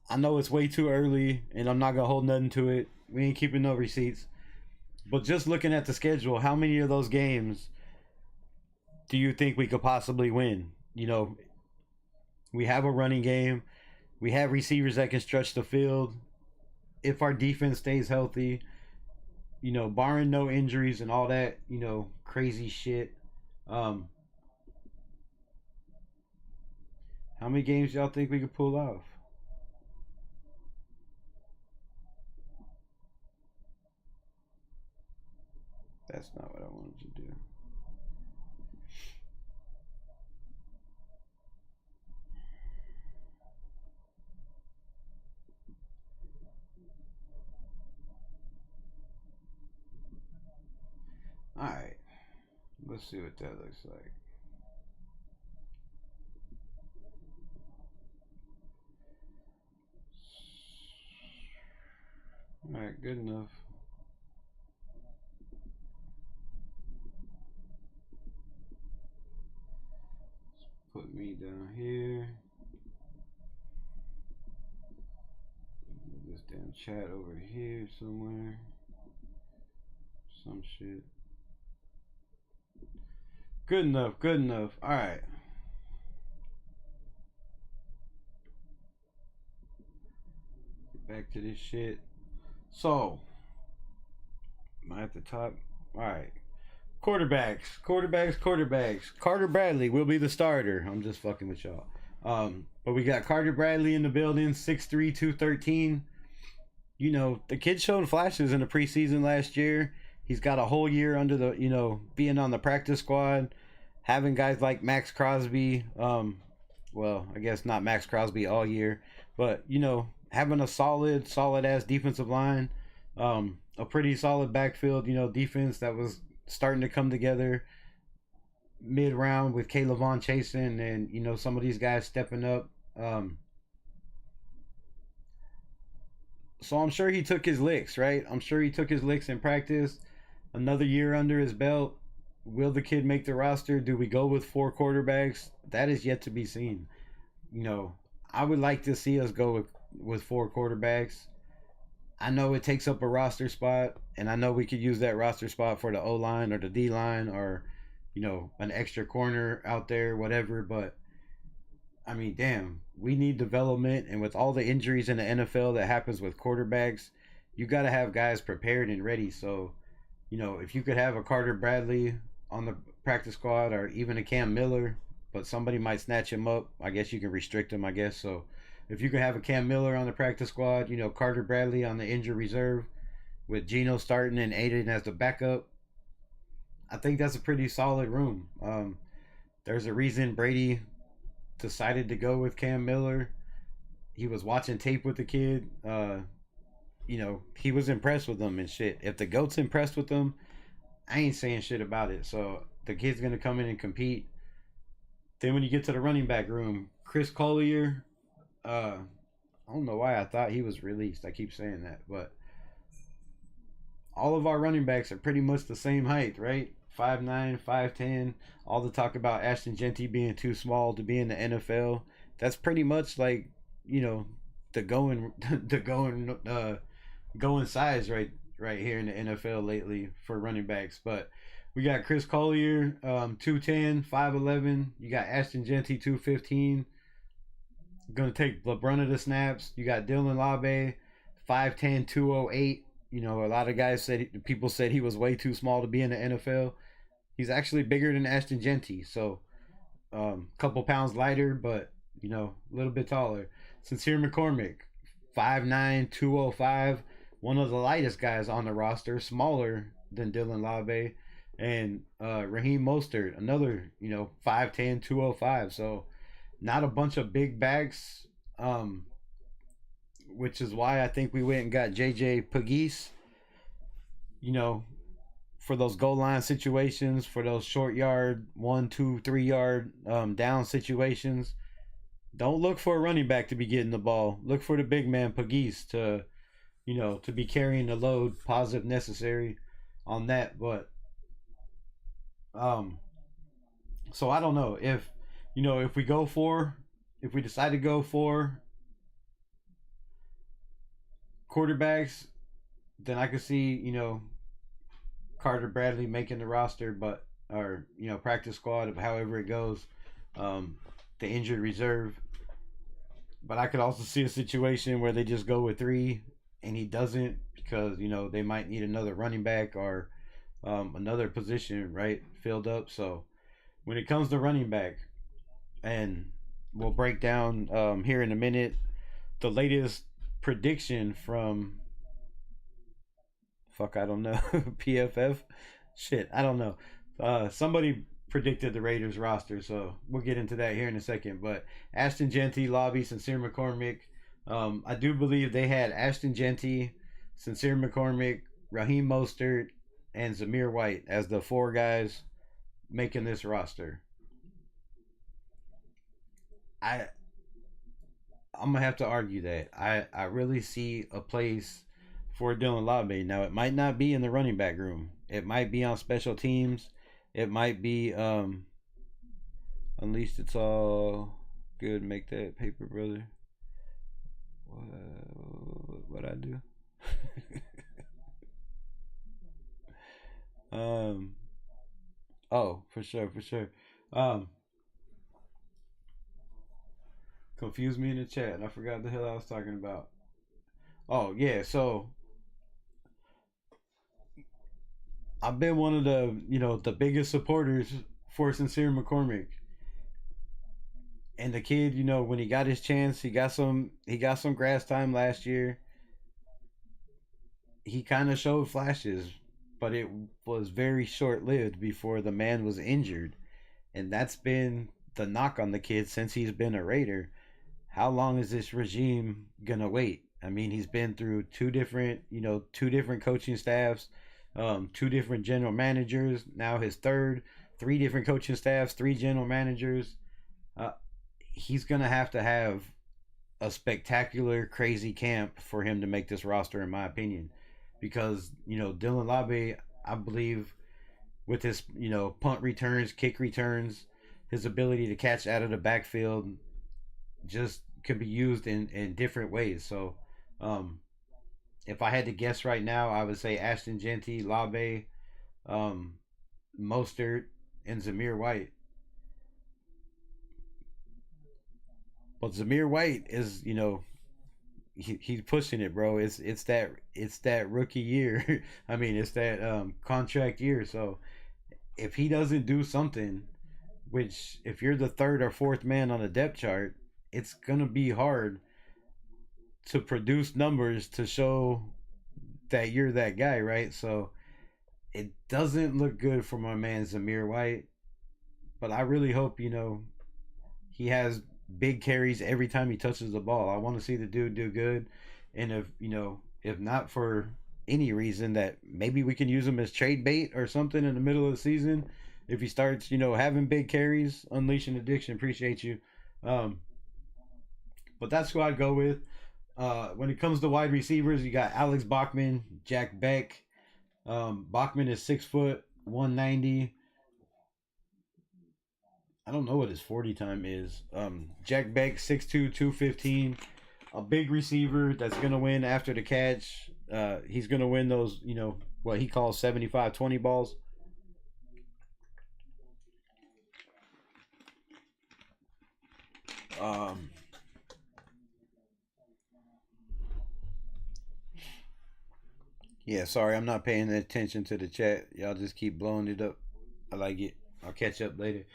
I know it's way too early, and I'm not gonna hold nothing to it. We ain't keeping no receipts. But just looking at the schedule, how many of those games do you think we could possibly win? You know, we have a running game. We have receivers that can stretch the field. If our defense stays healthy, you know, barring no injuries and all that, you know, crazy shit. How many games y'all think we could pull off? That's not what I wanted to do. Alright. Let's see what that looks like. Alright, good enough. Let's put me down here. Move this damn chat over here somewhere. Some shit. Good enough, good enough. Alright. Get back to this shit. So, am I at the top? Alright. Quarterbacks. Carter Bradley will be the starter. I'm just fucking with y'all. But we got Carter Bradley in the building, 6'3", 213. You know, the kid showed flashes in the preseason last year. He's got a whole year under the, you know, being on the practice squad, having guys like Max Crosby. Well, I guess not Max Crosby all year, but, you know, having a solid ass defensive line, a pretty solid backfield, you know, defense that was starting to come together mid-round with Caleb Vaughn chasing and, you know, some of these guys stepping up. So I'm sure he took his licks, right? I'm sure he took his licks in practice. Another year under his belt. Will the kid make the roster? Do we go with 4 quarterbacks? That is yet to be seen. You know, I would like to see us go with 4 quarterbacks. I know it takes up a roster spot, and I know we could use that roster spot for the O-line or the D-line or, you know, an extra corner out there, whatever. But, I mean, damn, we need development. And with all the injuries in the NFL that happens with quarterbacks, you got to have guys prepared and ready. So, you know, if you could have a Carter Bradley on the practice squad or even a Cam Miller, but somebody might snatch him up, I guess you can restrict him, I guess. So if you could have a Cam Miller on the practice squad, you know, Carter Bradley on the injured reserve with Geno starting and Aiden as the backup, I think that's a pretty solid room. There's a reason Brady decided to go with Cam Miller. He was watching tape with the kid. You know, he was impressed with them and shit. If the GOAT's impressed with them, I ain't saying shit about it. So the kid's going to come in and compete. Then when you get to the running back room, Chris Collier, I don't know why I thought he was released. I keep saying that. But all of our running backs are pretty much the same height, right? 5'9", 5'10". All the talk about Ashton Genty being too small to be in the NFL. That's pretty much like, you know, the going size right here in the NFL lately for running backs. But we got Chris Collier, 210, 5'11. You got Ashton Genty, 215. Going to take the brunt of the snaps. You got Dylan Labe, 5'10, 208. You know, a lot of guys said, people said he was way too small to be in the NFL. He's actually bigger than Ashton Genty. So, couple pounds lighter, but, you know, a little bit taller. Sincere McCormick, 5'9", 205. One of the lightest guys on the roster, smaller than Dylan Labe. And Raheem Mostert, another, you know, 5'10", 205. So, not a bunch of big backs, which is why I think we went and got JJ Pegues, you know, for those goal line situations, for those short yard, 1, 2, 3 yard down situations. Don't look for a running back to be getting the ball. Look for the big man Pegues to, you know, to be carrying the load, positive necessary on that. But so I don't know if, you know, if we decide to go for quarterbacks, then I could see, you know, Carter Bradley making the roster, but, or, you know, practice squad, of however it goes, the injured reserve. But I could also see a situation where they just go with 3 and he doesn't, because, you know, they might need another running back or another position, right, filled up. So when it comes to running back, and we'll break down here in a minute the latest prediction from I don't know PFF, I don't know, somebody predicted the Raiders roster, so we'll get into that here in a second. But Ashton Genty, Lobby, Sincere McCormick, I do believe they had Ashton Genty, Sincere McCormick, Raheem Mostert, and Zamir White as the 4 guys making this roster. I'm gonna have to argue that I really see a place for Dylan Labe. Now, it might not be in the running back room. It might be on special teams. It might be Unleashed. It's all good. Make that paper, brother. What I do? Oh, for sure. Confused me in the chat. I forgot the hell I was talking about. Oh, yeah, so I've been one of the, you know, the biggest supporters for Sincere McCormick. And the kid, you know, when he got his chance, he got some grass time last year. He kind of showed flashes, but it was very short-lived before the man was injured. And that's been the knock on the kid since he's been a Raider. How long is this regime gonna wait? I mean, he's been through two different coaching staffs, 2 different general managers. Now his third, 3 different coaching staffs, 3 general managers. He's gonna have to have a spectacular, crazy camp for him to make this roster, in my opinion, because, you know, Dylan Labe, I believe, with his, you know, punt returns, kick returns, his ability to catch out of the backfield, just could be used in different ways. So if I had to guess right now, I would say Ashton Genty, Labe, Mostert, and Zamir White. But Zamir White is, you know, he's pushing it, bro. It's that rookie year. I mean, it's that contract year. So if he doesn't do something, which if you're the 3rd or 4th man on the depth chart, it's gonna be hard to produce numbers to show that you're that guy, right? So it doesn't look good for my man Zamir White. But I really hope, you know, he has big carries every time he touches the ball. I want to see the dude do good. And if, you know, if not for any reason, that maybe we can use him as trade bait or something in the middle of the season. If he starts, you know, having big carries, unleashing addiction, appreciate you. But that's who I'd go with. When it comes to wide receivers, you got Alex Bachman, Jack Beck. Bachman is 6 foot, 190. I don't know what his 40 time is. Jack Beck, 6'2", 215. A big receiver that's going to win after the catch. he's gonna win those, what he calls 75-20 balls. Yeah, sorry, I'm not paying attention to the chat. Y'all just keep blowing it up. I like it. I'll catch up later.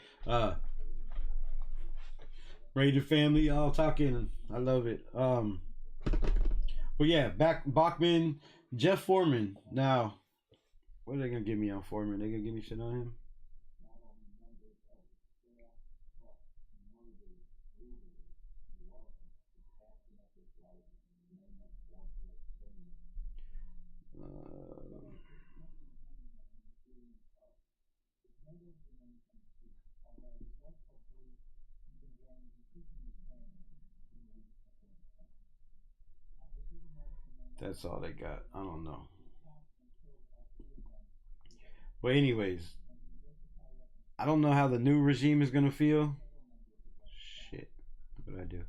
Raider family, all talking. I love it. But yeah, Bachman, Jeff Foreman. Now, what are they gonna give me on Foreman? They gonna give me shit on him? That's all they got. I don't know. But anyways, I don't know how the new regime is gonna feel. Shit, what did I do?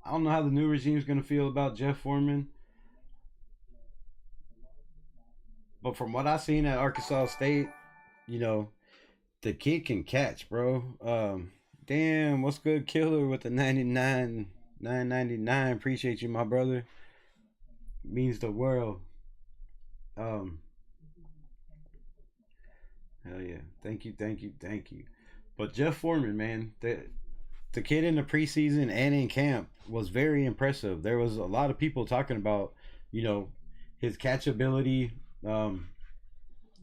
I don't know how the new regime is gonna feel about Jeff Foreman. But from what I seen at Arkansas State, you know, the kid can catch, bro. Damn, what's good, Killer with the 99, 999. Appreciate you, my brother. Means the world. Hell yeah. Thank you, thank you, thank you. But Jeff Foreman, man, the kid in the preseason and in camp was very impressive. There was a lot of people talking about, his catchability.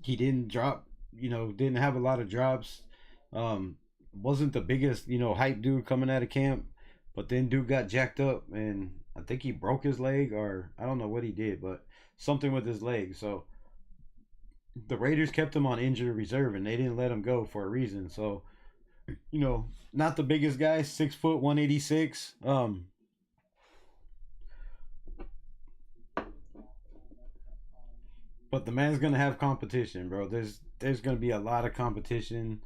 He didn't drop, didn't have a lot of drops. Wasn't the biggest, hype dude coming out of camp, but then dude got jacked up and I think he broke his leg, or I don't know what he did, but something with his leg. So the Raiders kept him on injured reserve and they didn't let him go for a reason. So, not the biggest guy, 6 foot 186. But the man's gonna have competition, bro. There's gonna be a lot of competition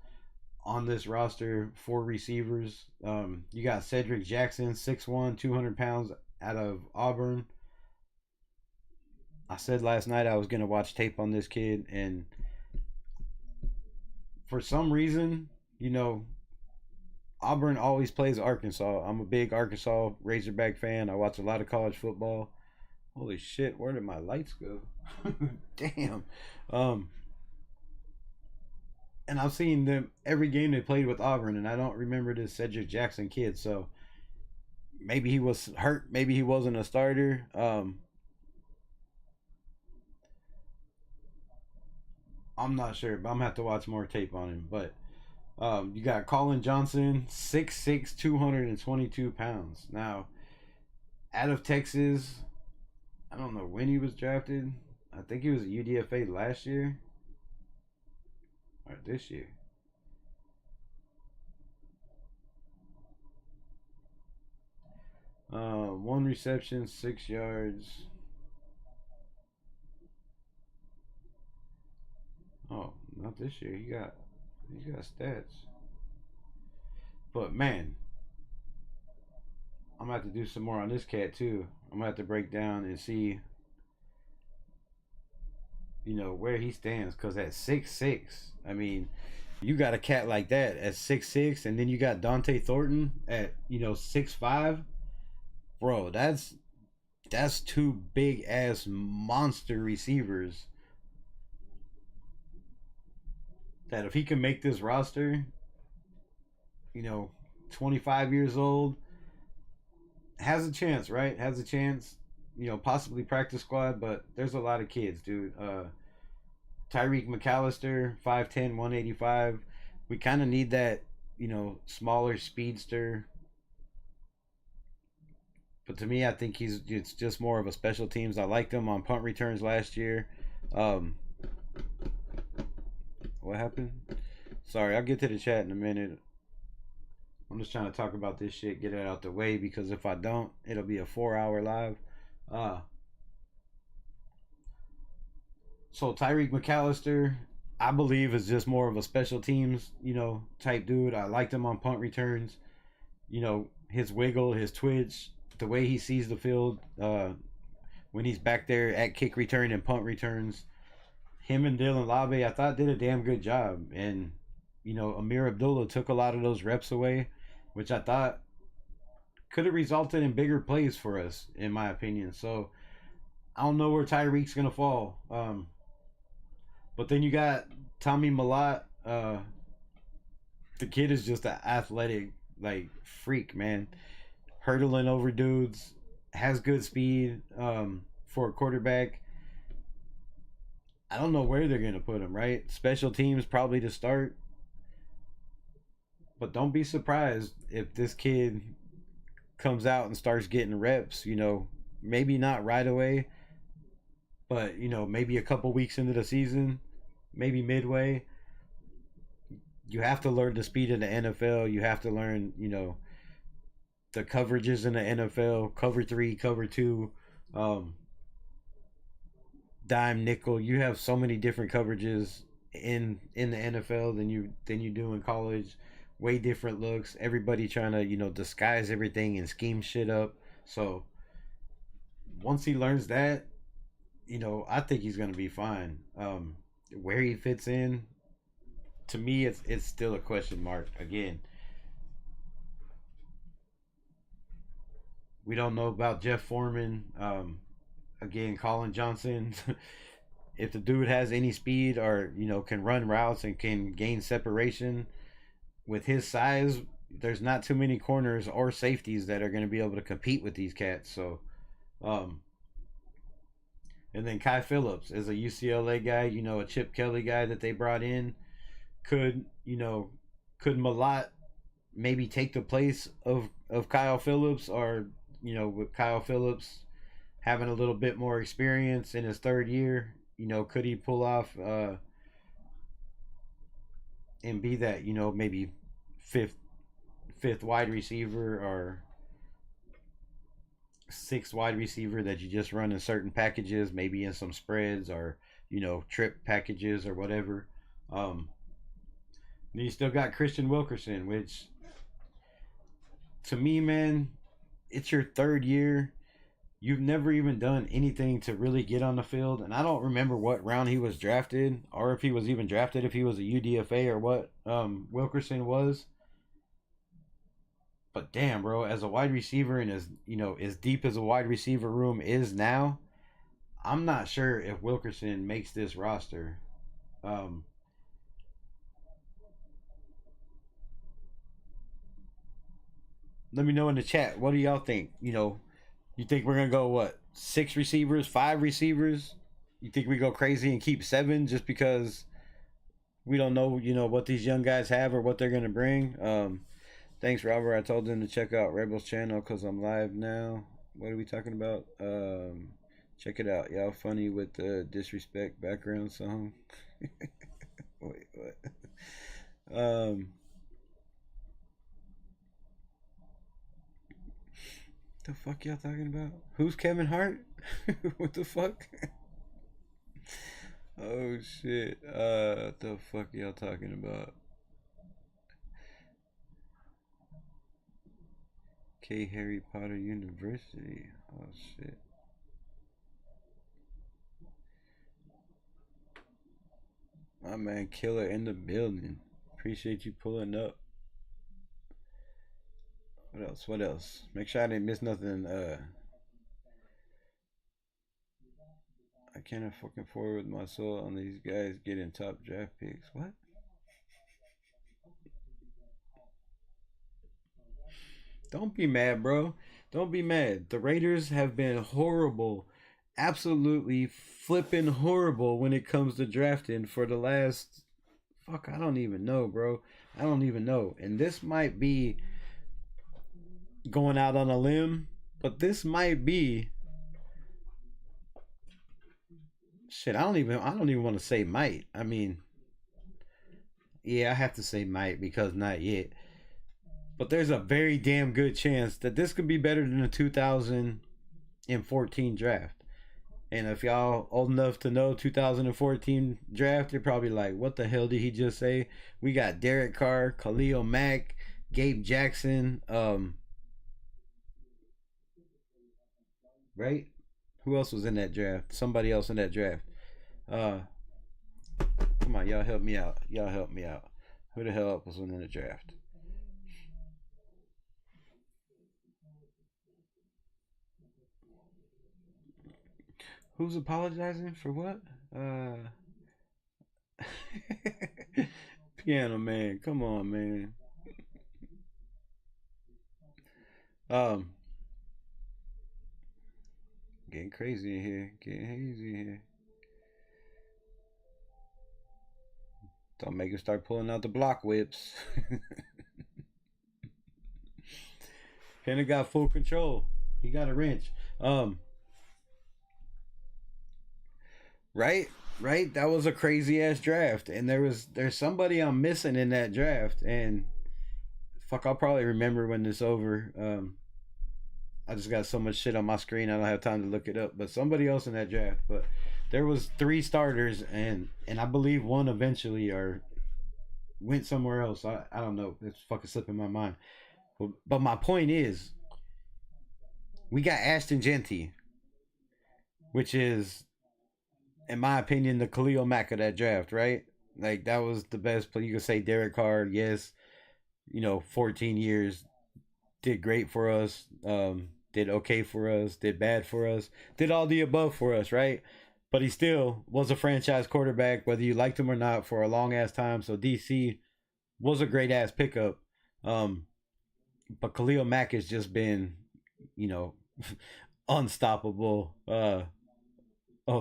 on this roster for receivers. You got Cedric Jackson, 6'1", 200 pounds, out of Auburn. I said last night I was gonna watch tape on this kid, and for some reason, Auburn always plays Arkansas. I'm a big Arkansas Razorback fan. I watch a lot of college football. Holy shit, where did my lights go? Damn. And I've seen them every game they played with Auburn, and I don't remember this Cedric Jackson kid. So maybe he was hurt. Maybe he wasn't a starter. I'm not sure, but I'm gonna have to watch more tape on him. But you got Colin Johnson, 6'6", 222 pounds. Now, out of Texas, I don't know when he was drafted. I think he was at UDFA last year. Or this year. One reception, 6 yards. Oh, not this year. He got stats. But man, I'm gonna have to do some more on this cat too. I'm gonna have to break down and see, where he stands. Cause at 6'6", I mean, you got a cat like that at 6'6", and then you got Dante Thornton at 6'5". Bro, that's two big ass monster receivers. That if he can make this roster, 25 years old, has a chance, right? Has a chance, possibly practice squad, but there's a lot of kids, dude. Tyreek McAllister, 5'10", 185. We kind of need that, smaller speedster. But to me, I think it's just more of a special teams. I liked him on punt returns last year. What happened? Sorry, I'll get to the chat in a minute. I'm just trying to talk about this shit, get it out the way, because if I don't, it'll be a 4-hour live. So Tyreek McAllister, I believe, is just more of a special teams, type dude. I liked him on punt returns. His wiggle, his twitch, the way he sees the field. when he's back there at kick return and punt returns. Him and Dylan Labe, I thought, did a damn good job. And, Amir Abdullah took a lot of those reps away, which I thought could have resulted in bigger plays for us, in my opinion. So I don't know where Tyreek's going to fall. But then you got Tommy Malott. The kid is just an athletic, freak, man. Hurdling over dudes, has good speed for a quarterback. I don't know where they're going to put him, right? Special teams probably to start. But don't be surprised if this kid comes out and starts getting reps, maybe not right away, but, maybe a couple weeks into the season, maybe midway. You have to learn the speed in the NFL. You have to learn, the coverages in the NFL, cover 3, cover 2, dime, nickel. You have so many different coverages in the NFL than you do in college. Way different looks. Everybody trying to, disguise everything and scheme shit up. So once he learns that, I think he's gonna be fine. Where he fits in, to me, it's still a question mark. Again, we don't know about Jeff Foreman. Again, Colin Johnson. If the dude has any speed or can run routes and can gain separation with his size, there's not too many corners or safeties that are going to be able to compete with these cats. So, and then Kai Phillips is a UCLA guy, a Chip Kelly guy that they brought in. Could Malott maybe take the place of Kyle Phillips, or with Kyle Phillips having a little bit more experience in his third year, could he pull off and be that maybe fifth wide receiver or sixth wide receiver that you just run in certain packages, maybe in some spreads or trip packages or whatever. Then you still got Christian Wilkerson, which to me, man, it's your third year. You've never even done anything to really get on the field. And I don't remember what round he was drafted, or if he was even drafted, if he was a UDFA or what Wilkerson was. But damn, bro, as a wide receiver and as deep as a wide receiver room is now, I'm not sure if Wilkerson makes this roster. Let me know in the chat. What do y'all think? You think we're going to go, 6 receivers, 5 receivers? You think we go crazy and keep 7 just because we don't know, what these young guys have or what they're going to bring? Thanks, Robert. I told them to check out Rebel's channel because I'm live now. What are we talking about? Check it out. Y'all funny with the disrespect background song. Wait, what? The fuck y'all talking about? Who's Kevin Hart? What the fuck? Oh shit. What the fuck y'all talking about? K Harry Potter University. Oh shit. My man Killer in the building. Appreciate you pulling up. What else? Make sure I didn't miss nothing. I can't fucking forward my soul on these guys getting top draft picks. What? Don't be mad, bro. Don't be mad. The Raiders have been horrible. Absolutely flipping horrible when it comes to drafting for the last... Fuck, I don't even know, bro. I don't even know. And this might be going out on a limb, but this might be... Shit, I don't even want to say might. I mean... Yeah, I have to say might because not yet. But there's a very damn good chance that this could be better than the 2014 draft. And if y'all old enough to know 2014 draft, you're probably like, what the hell did he just say? We got Derek Carr, Khalil Mack, Gabe Jackson, right? Who else was in that draft? Somebody else in that draft. Uh, Come on, y'all help me out. Y'all help me out. Who the hell was in the draft? Who's apologizing for what? Piano Man, come on, man. Um, Getting crazy in here. Getting hazy in here. Don't make him start pulling out the block whips. Henry got full control. He got a wrench. Right, right. That was a crazy ass draft, and there's somebody I'm missing in that draft, and fuck, I'll probably remember when this over. I just got so much shit on my screen, I don't have time to look it up. But somebody else in that draft, but there was 3 starters, and I believe one eventually or went somewhere else. I don't know. It's fucking slipping my mind. But my point is, we got Ashton Genty, which is, in my opinion, the Khalil Mack of that draft, right? Like, that was the best play. You could say Derek Carr, yes, 14 years, did great for us, did okay for us, did bad for us, did all the above for us, right? But he still was a franchise quarterback, whether you liked him or not, for a long ass time. So DC was a great ass pickup. But Khalil Mack has just been, unstoppable, a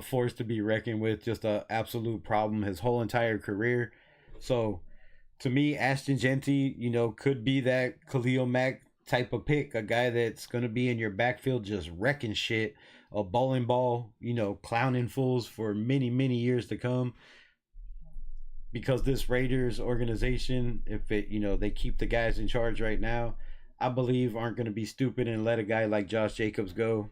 force to be reckoned with, just an absolute problem his whole entire career. So to me, Ashton Genty, could be that Khalil Mack type of pick, a guy that's going to be in your backfield just wrecking shit, a bowling ball, clowning fools for many, many years to come. Because this Raiders organization, if it, they keep the guys in charge right now, I believe aren't going to be stupid and let a guy like Josh Jacobs go,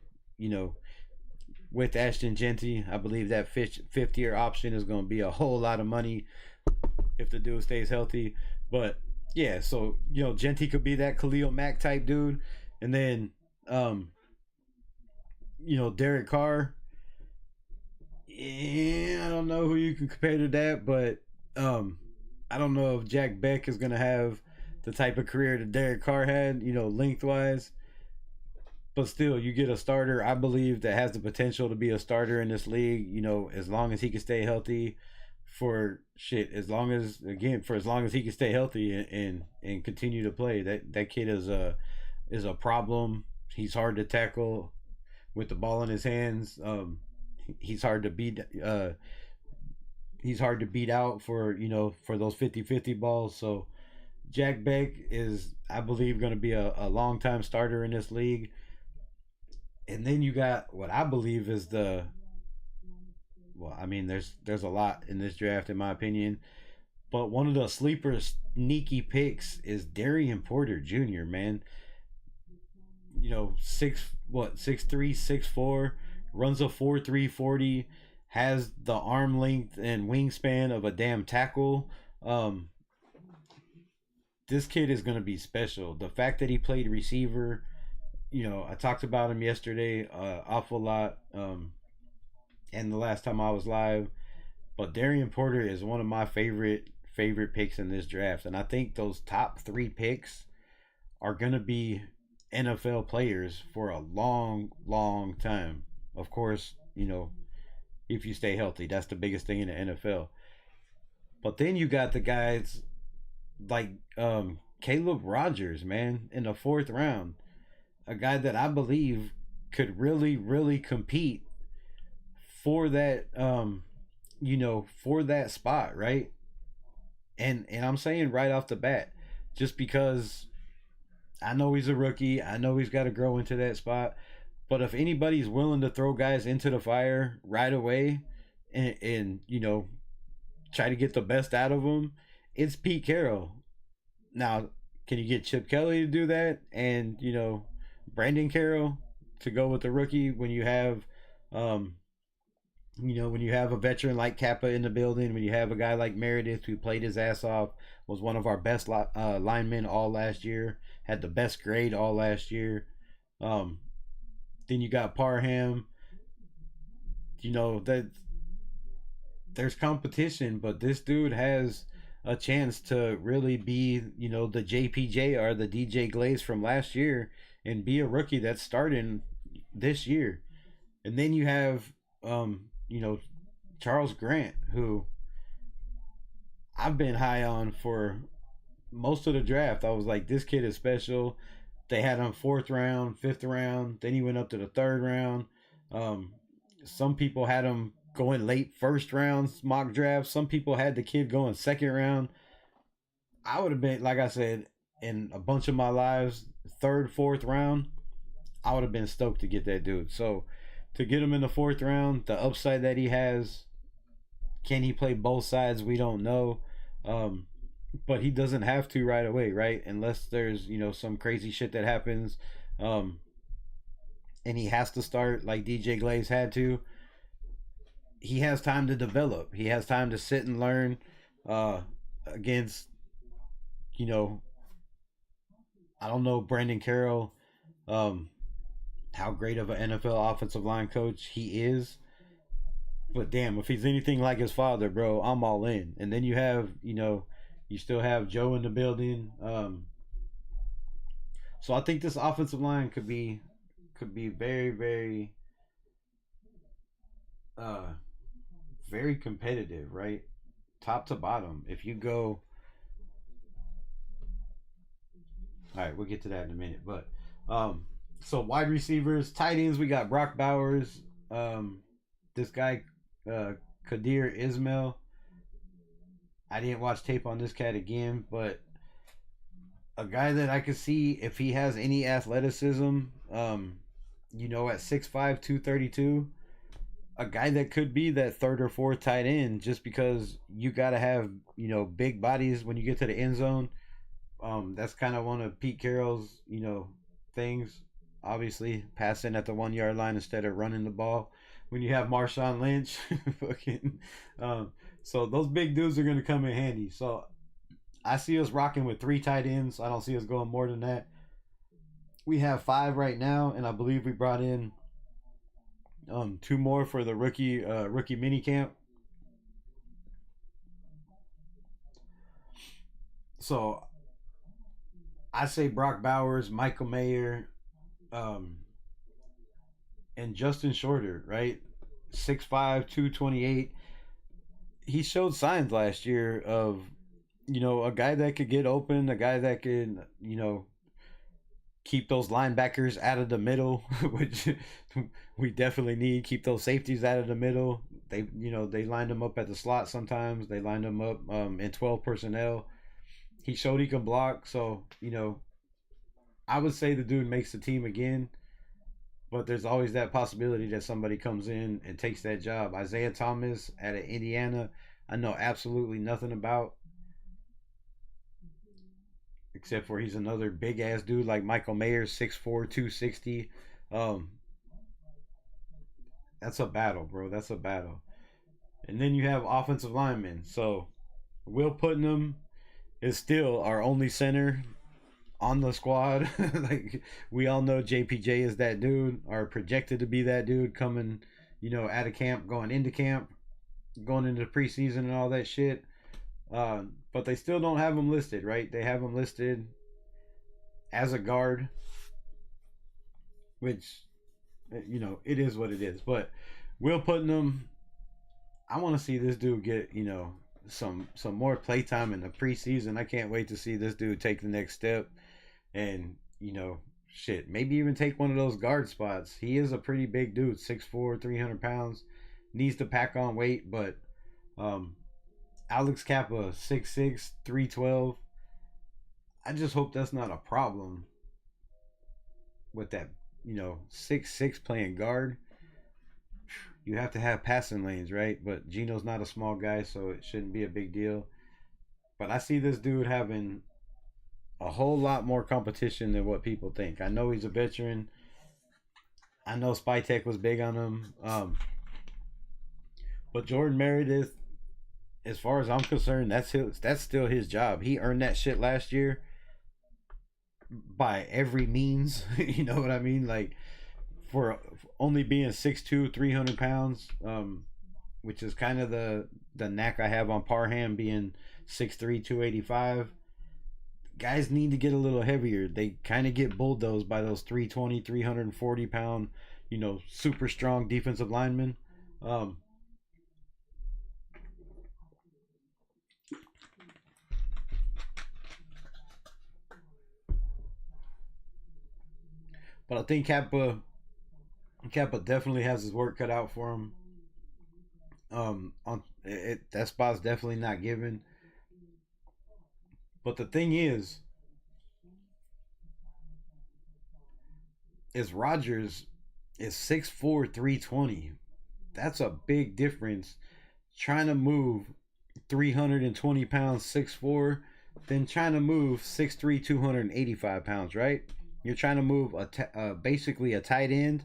with Ashton Genty. I believe that fifth year option is going to be a whole lot of money if the dude stays healthy. But yeah, so Genty could be that Khalil Mack type dude, and then Derek Carr. Yeah, I don't know who you can compare to that, but I don't know if Jack Beck is gonna have the type of career that Derek Carr had, lengthwise. But still, you get a starter, I believe, that has the potential to be a starter in this league, as long as he can stay healthy as long as he can stay healthy and continue to play. That kid is a problem. He's hard to tackle with the ball in his hands. He's hard to beat out for those 50-50 balls. So Jack Beck is, I believe, going to be a long time starter in this league. And then you got what I believe is there's a lot in this draft, in my opinion, but one of the sleeper sneaky picks is Darian Porter Jr., man. 6'3", 6'4", runs a 4.3 40, has the arm length and wingspan of a damn tackle. This kid is going to be special. The fact that he played receiver, I talked about him yesterday awful lot, and the last time I was live. But Darian Porter is one of my favorite picks in this draft, and I think those top 3 picks are going to be NFL players for a long, long time. Of course, if you stay healthy, that's the biggest thing in the NFL. But then you got the guys like Caleb Rogers, man, in the 4th round. A guy that I believe could really, really compete for that, for that spot, right? And I'm saying right off the bat, just because I know he's a rookie, I know he's got to grow into that spot, but if anybody's willing to throw guys into the fire right away and try to get the best out of them, it's Pete Carroll. Now, can you get Chip Kelly to do that? And, Brandon Carroll to go with the rookie when you have, when you have a veteran like Kappa in the building, when you have a guy like Meredith who played his ass off, was one of our best linemen all last year, had the best grade all last year. Then you got Parham, that there's competition, but this dude has a chance to really be, the JPJ or the DJ Glaze from last year and be a rookie that's starting this year. And then you have, Charles Grant, who I've been high on for most of the draft. I was like, this kid is special. They had him fourth round, fifth round. Then he went up to the third round. Some people had him going late first rounds mock draft. Some people had the kid going second round. I would have been, like I said, in a bunch of my lives, third, fourth round, I would have been stoked to get that dude. So to get him in the fourth round, the upside that he has, can he play both sides? We don't know. But he doesn't have to right away, right? Unless there's, some crazy shit that happens. And he has to start like DJ Glaze had to. He has time to develop. He has time to sit and learn against, I don't know, Brandon Carroll, how great of an NFL offensive line coach he is. But damn, if he's anything like his father, bro, I'm all in. And then you have, you still have Joe in the building. So I think this offensive line could be very, very very competitive, right? Top to bottom. If you go, all right, we'll get to that in a minute. But so wide receivers, tight ends, we got Brock Bowers, this guy Kadir Ismail. I didn't watch tape on this cat again, but a guy that I could see if he has any athleticism, at 6'5", 232, a guy that could be that third or fourth tight end, just because you got to have, big bodies when you get to the end zone. That's kind of one of Pete Carroll's, things. Obviously, passing at the 1 yard line instead of running the ball. When you have Marshawn Lynch, fucking, so those big dudes are going to come in handy. So I see us rocking with 3 tight ends. I don't see us going more than that. We have 5 right now, and I believe we brought in 2 more for the rookie mini camp. So I say Brock Bowers, Michael Mayer, and Justin Shorter, right? 6'5", 228. He showed signs last year of, a guy that could get open, a guy that could, keep those linebackers out of the middle, which we definitely need. Keep those safeties out of the middle. They lined them up at the slot sometimes. They lined them up in 12 personnel. He showed he can block. So, I would say the dude makes the team again. But there's always that possibility that somebody comes in and takes that job. Isaiah Thomas at Indiana, I know absolutely nothing about. Except for he's another big ass dude like Michael Mayer, 6'4", 260. That's a battle, bro. That's a battle. And then you have offensive linemen. So Will Putnam is still our only center on the squad. Like, we all know JPJ is that dude, or projected to be that dude, coming, out of camp, going into camp, going into the preseason and all that shit. But they still don't have him listed, right? They have him listed as a guard, which, it is what it is. But Will Putnam, I want to see this dude get, some more playtime in the preseason. I can't wait to see this dude take the next step and, maybe even take one of those guard spots. He is a pretty big dude, 6'4", 300 pounds, needs to pack on weight, but Alex Kappa, 6'6", 312. I just hope that's not a problem with that, 6'6" playing guard. You have to have passing lanes, right? But Gino's not a small guy, so it shouldn't be a big deal. But I see this dude having a whole lot more competition than what people think. I know he's a veteran. I know Spytek was big on him. But Jordan Meredith, as far as I'm concerned, that's still his job. He earned that shit last year by every means. You know what I mean? Like, for only being 6'2", 300 pounds, which is kind of the knack I have on Parham being 6'3", 285. Guys need to get a little heavier. They kind of get bulldozed by those 320, 340 pound, super strong defensive linemen. But I think Kappa definitely has his work cut out for him. On it, that spot's definitely not given. But the thing is Rodgers is 6'4", 320. That's a big difference. Trying to move 320 pounds, 6'4", then trying to move 6'3", 285 pounds, right? You're trying to move basically a tight end,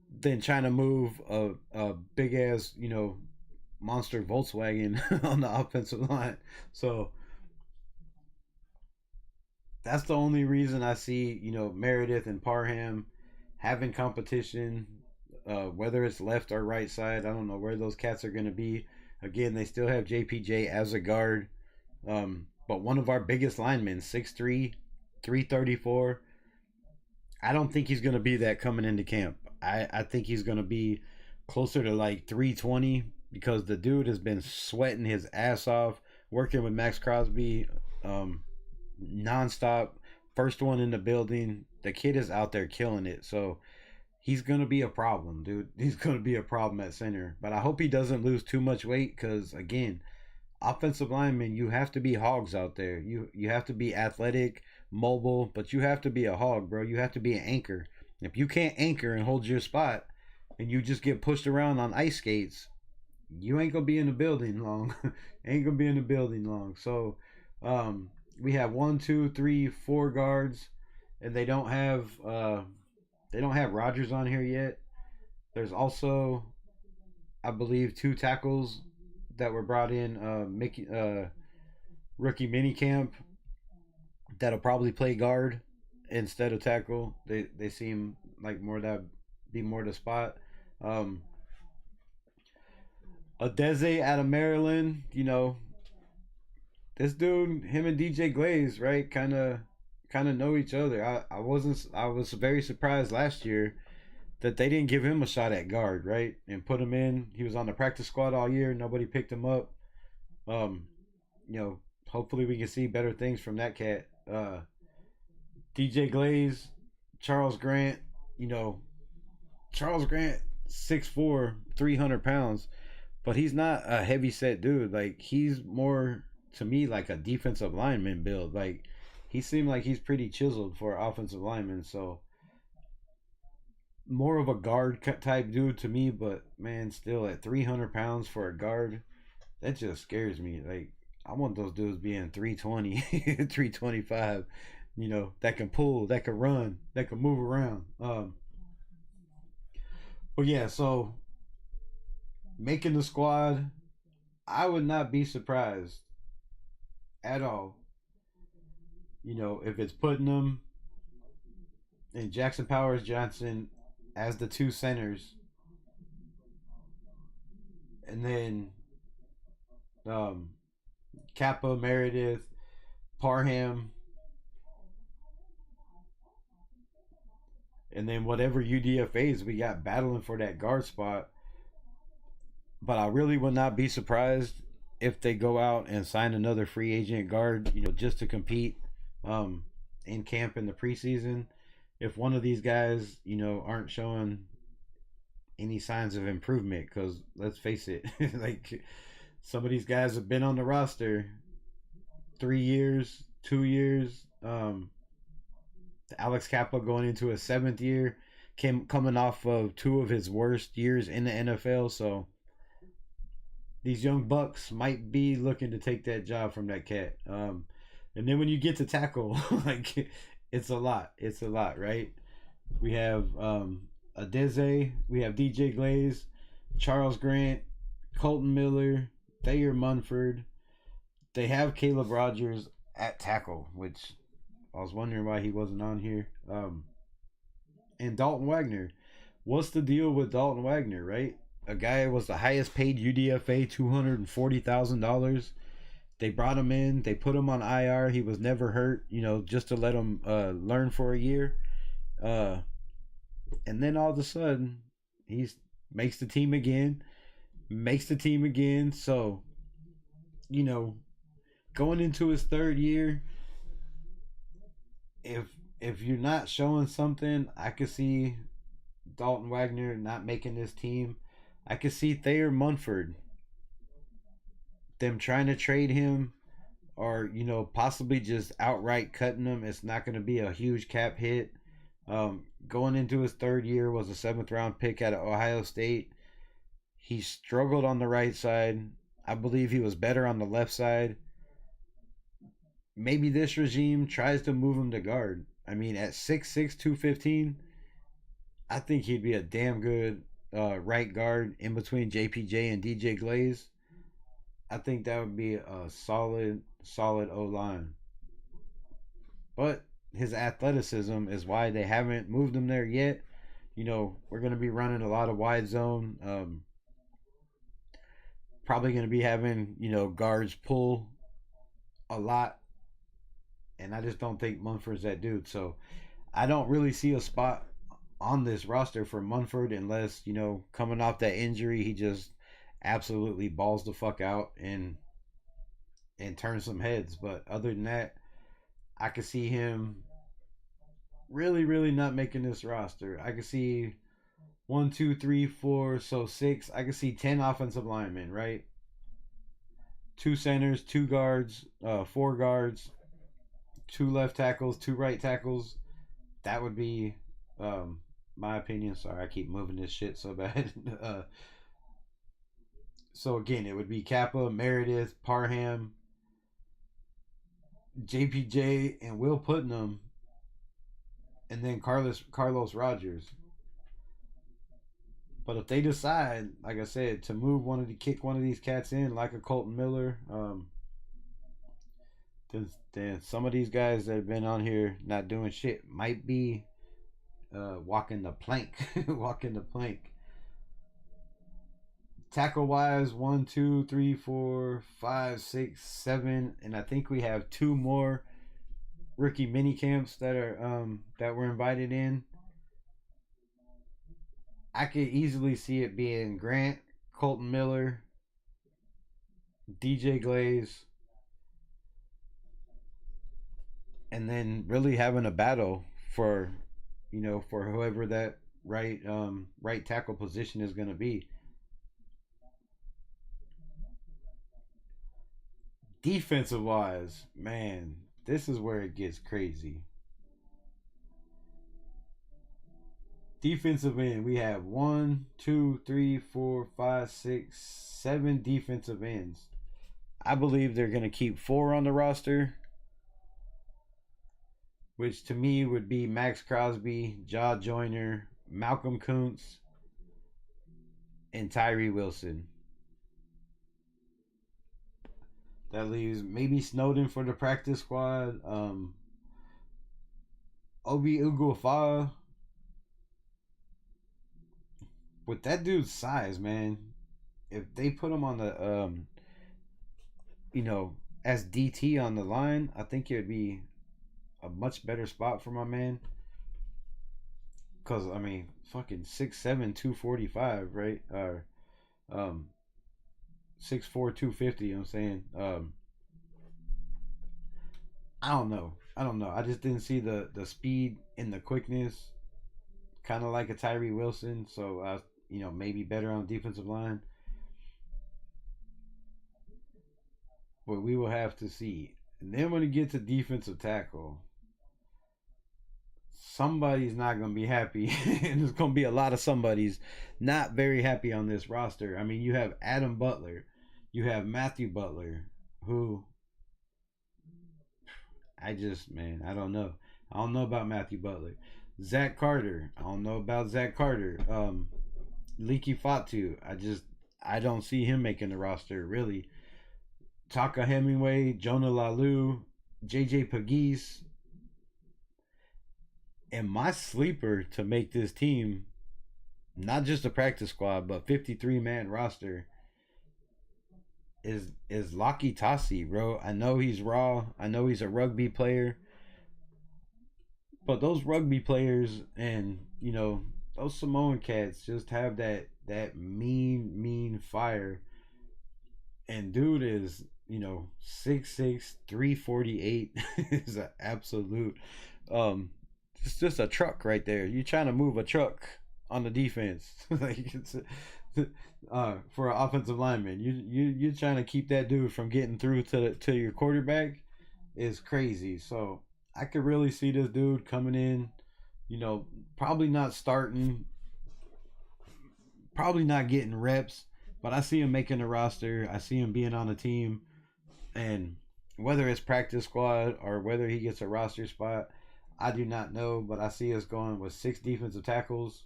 then trying to move a big ass, monster Volkswagen on the offensive line. So that's the only reason I see, Meredith and Parham having competition, whether it's left or right side. I don't know where those cats are going to be. Again, they still have JPJ as a guard. But one of our biggest linemen, 6'3", 334, I don't think he's going to be that coming into camp. I think he's going to be closer to like 320 because the dude has been sweating his ass off, working with Max Crosby nonstop. First one in the building. The kid is out there killing it. So he's going to be a problem, dude. He's going to be a problem at center. But I hope he doesn't lose too much weight because, again, offensive linemen, you have to be hogs out there. You have to be athletic, mobile, but you have to be a hog, bro. You have to be an anchor. If you can't anchor and hold your spot and you just get pushed around on ice skates, you ain't going to be in the building long. Ain't going to be in the building long. So, we have 1, 2, 3, 4 guards, and they don't have Rodgers on here yet. There's also, I believe, 2 tackles that were brought in rookie minicamp that'll probably play guard instead of tackle. They seem like be more the spot. Adeze out of Maryland, this dude, him and DJ Glaze, right, kind of know each other. I was very surprised last year that they didn't give him a shot at guard, right, and put him in. He was on the practice squad all year. Nobody picked him up. Hopefully we can see better things from that cat. DJ Glaze, Charles Grant, Charles Grant, 6'4", 300 pounds, but he's not a heavy set dude. Like, he's more, to me, like a defensive lineman build. Like, he seemed like he's pretty chiseled for an offensive lineman. So, more of a guard type dude to me, but man, still at 300 pounds for a guard, that just scares me. Like, I want those dudes being 320, 325, that can pull, that can run, that can move around. But yeah, so making the squad, I would not be surprised at all, if it's putting them in Jackson Powers Johnson as the 2 centers, and then Kappa, Meredith, Parham, and then whatever UDFAs we got battling for that guard spot. But I really would not be surprised if they go out and sign another free agent guard, just to compete in camp in the preseason. If one of these guys, aren't showing any signs of improvement, because let's face it, like, some of these guys have been on the roster 3 years, 2 years. Alex Kappa going into his 7th year, coming off of 2 of his worst years in the NFL. So these young bucks might be looking to take that job from that cat. And then when you get to tackle, like, it's a lot, right? We have Adeze, we have DJ Glaze, Charles Grant, Colton Miller, Thayer Munford. They have Caleb Rogers at tackle, which I was wondering why he wasn't on here. and Dalton Wagner. What's the deal with Dalton Wagner, right? A guy was the highest paid UDFA, $240,000. They brought him in. They put him on IR. He was never hurt, just to let him learn for a year. And then all of a sudden, he makes the team again. So, going into his third year, if you're not showing something, I could see Dalton Wagner not making this team. I could see Thayer Munford, them trying to trade him, or possibly just outright cutting him. It's not going to be a huge cap hit. Going into his third year, was a 7th round pick out of Ohio State. He struggled on the right side. I believe he was better on the left side. Maybe this regime tries to move him to guard. I mean, at 6'6", 215, I think he'd be a damn good right guard in between JPJ and DJ Glaze. I think that would be a solid O-line. But his athleticism is why they haven't moved him there yet. We're going to be running a lot of wide zone. Probably going to be having, guards pull a lot. And I just don't think Munford's that dude. So I don't really see a spot on this roster for Munford unless, coming off that injury, he just absolutely balls the fuck out and turns some heads. But other than that, I could see him really, really not making this roster. I could see 1, 2, 3, 4, so 6. I could see 10 offensive linemen, right? 2 centers, 2 guards, 4 guards, 2 left tackles, 2 right tackles. That would be my opinion. Sorry, I keep moving this shit so bad. So again, it would be Kappa, Meredith, Parham, JPJ, and Will Putnam, and then Carlos Rogers. But if they decide, like I said, to kick one of these cats in, like a Colton Miller, then some of these guys that have been on here not doing shit might be walking the plank. Tackle wise, 1, 2, 3, 4, 5, 6, 7, and I think we have 2 more rookie mini camps that were invited in. I could easily see it being Grant, Colton Miller, DJ Glaze, and then really having a battle for whoever that right tackle position is going to be. Defensive wise, man, this is where it gets crazy. Defensive end, we have 1, 2, 3, 4, 5, 6, 7 defensive ends. I believe they're going to keep 4 on the roster, which to me would be Max Crosby, Jaw Joyner, Malcolm Kuntz, and Tyree Wilson. That leaves maybe Snowden for the practice squad. Obi Uguafa. With that dude's size, man, if they put him on the, as DT on the line, I think it would be a much better spot for my man. Because, fucking 6'7", 245, right? Or, 6'4", 250, you know what I'm saying? I don't know. I just didn't see the speed and the quickness, kind of like a Tyree Wilson. So, maybe better on the defensive line. But we will have to see. And then when it gets to defensive tackle, somebody's not going to be happy. And there's going to be a lot of somebody's not very happy on this roster. You have Adam Butler. You have Matthew Butler, who I don't know. I don't know about Matthew Butler. Zach Carter. I don't know about Zach Carter. Leaky Fatu. I don't see him making the roster, really. Taka Hemingway, Jonah Lalu, JJ Pegues, And my sleeper to make this team, not just a practice squad, but 53-man roster, is Laki Tassi, bro. I know he's raw. I know he's a rugby player. But those rugby players and, those Samoan cats just have that mean fire. And dude is, 6'6", 348 is an absolute it's just a truck right there. You're trying to move a truck on the defense. Like it's for an offensive lineman. You're trying to keep that dude from getting through to your quarterback is crazy. So I could really see this dude coming in, probably not starting, probably not getting reps, but I see him making the roster. I see him being on the team. And whether it's practice squad or whether he gets a roster spot, I do not know. But I see us going with 6 defensive tackles.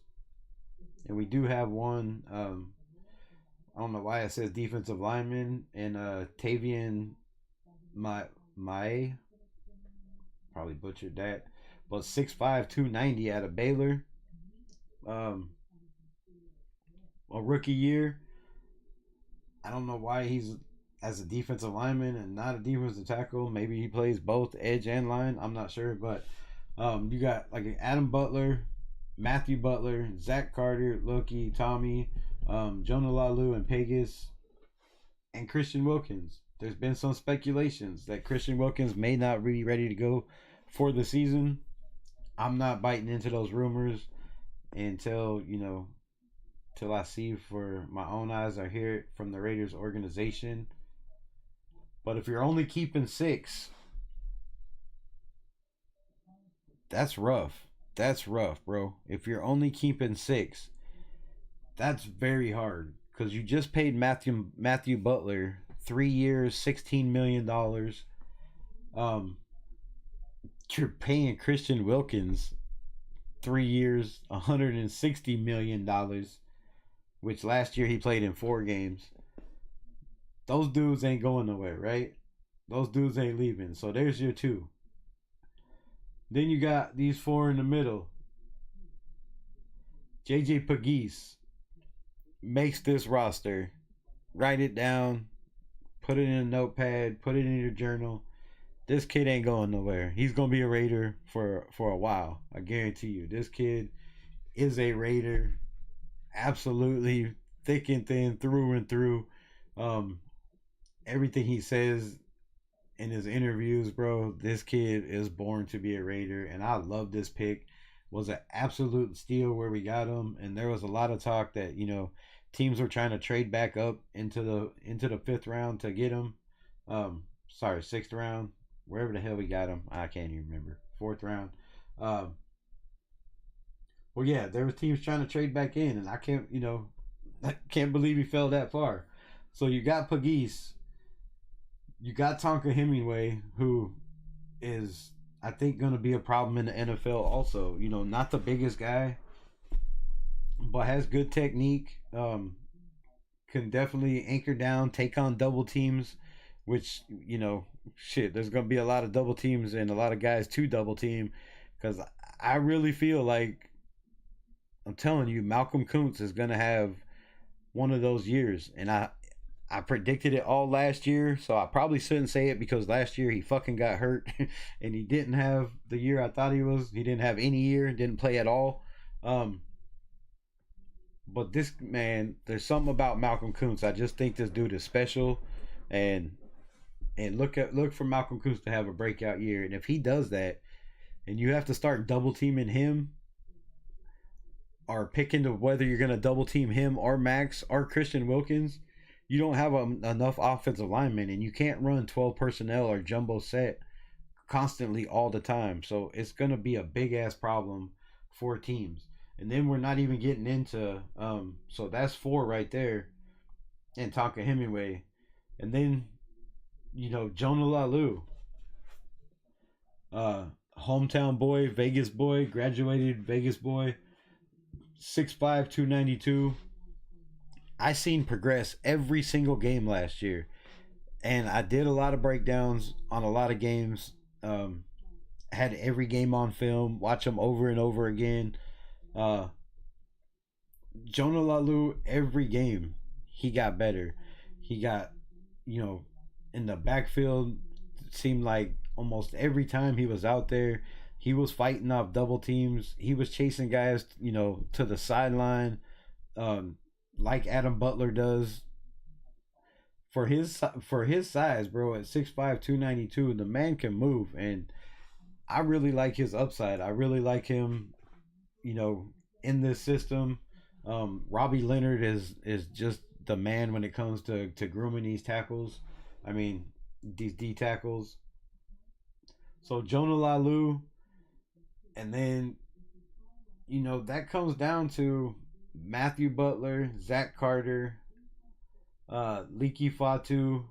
And we do have one, I don't know why it says defensive lineman, and Tavian Mae. Probably butchered that. But 6'5", 290 out of Baylor. A rookie year. I don't know why he's as a defensive lineman and not a defensive tackle. Maybe he plays both edge and line. I'm not sure. But you got like Adam Butler, Matthew Butler, Zach Carter, Loki, Tommy, Jonah Lalu, and Pegas, and Christian Wilkins. There's been some speculations that Christian Wilkins may not be ready to go for the season. I'm not biting into those rumors until, till I see for my own eyes or hear it from the Raiders organization. But if you're only keeping 6, that's rough. That's rough, bro. If you're only keeping 6, that's very hard. Because you just paid Matthew Butler 3 years, $16 million. You're paying Christian Wilkins 3 years, $160 million, which last year he played in 4 games. Those dudes ain't going nowhere, right? Those dudes ain't leaving. So there's your 2. Then you got these 4 in the middle. JJ Pegues makes this roster. Write it down. Put it in a notepad. Put it in your journal. This kid ain't going nowhere. He's going to be a Raider for a while. I guarantee you. This kid is a Raider. Absolutely thick and thin, through and through. Everything he says in his interviews, bro, this kid is born to be a Raider. And I love this pick. Was an absolute steal where we got him. And there was a lot of talk that, teams were trying to trade back up into the 5th round to get him. 6th round. Wherever the hell we got him, I can't even remember. 4th round. Well, yeah, there were teams trying to trade back in, and I can't believe he fell that far. So you got Pegues, you got Tonka Hemingway, who is, I think, going to be a problem in the NFL also. Not the biggest guy, but has good technique. Can definitely anchor down, take on double teams, which, there's going to be a lot of double teams and a lot of guys to double team, because I really feel like, I'm telling you, Malcolm Kuntz is going to have one of those years. And I predicted it all last year, so I probably shouldn't say it because last year he fucking got hurt and he didn't have the year I thought he was. He didn't have any year, didn't play at all. But this man, there's something about Malcolm Kuntz. I just think this dude is special, and look for Malcolm Kuntz to have a breakout year. And if he does that, and you have to start double teaming him, or picking to whether you're going to double team him or Max or Christian Wilkins, you don't have enough offensive linemen, and you can't run 12 personnel or jumbo set constantly all the time. So it's going to be a big ass problem for teams. And then we're not even getting into so that's 4 right there, and Tonka Hemingway. And then, Jonah Lalu, hometown boy, Vegas boy, graduated Vegas boy, 6'5", 292. I seen progress every single game last year, and I did a lot of breakdowns on a lot of games. had every game on film, watch them over and over again. Jonah Lalu, every game, he got better. He got, in the backfield, it seemed like almost every time he was out there, he was fighting off double teams. He was chasing guys, to the sideline, like Adam Butler does. For his size, bro, at 6'5", 292, the man can move, and I really like his upside. I really like him, in this system. Robbie Leonard is just the man when it comes to grooming these tackles. I mean, these D tackles. So Jonah Lalu, and then that comes down to Matthew Butler, Zach Carter, Leaky Fatu,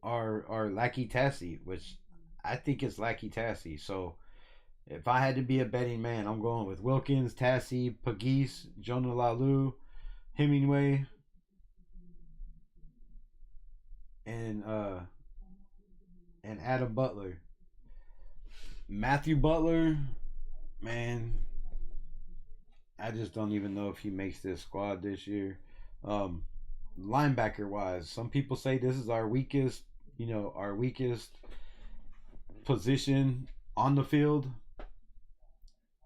or Lackey Tassie, which I think it's Lackey Tassie. So if I had to be a betting man, I'm going with Wilkins, Tassie, Pagese, Jonah Lalu, Hemingway, and Adam Butler. Matthew Butler, man, I just don't even know if he makes this squad this year. Linebacker wise, some people say this is our weakest position on the field.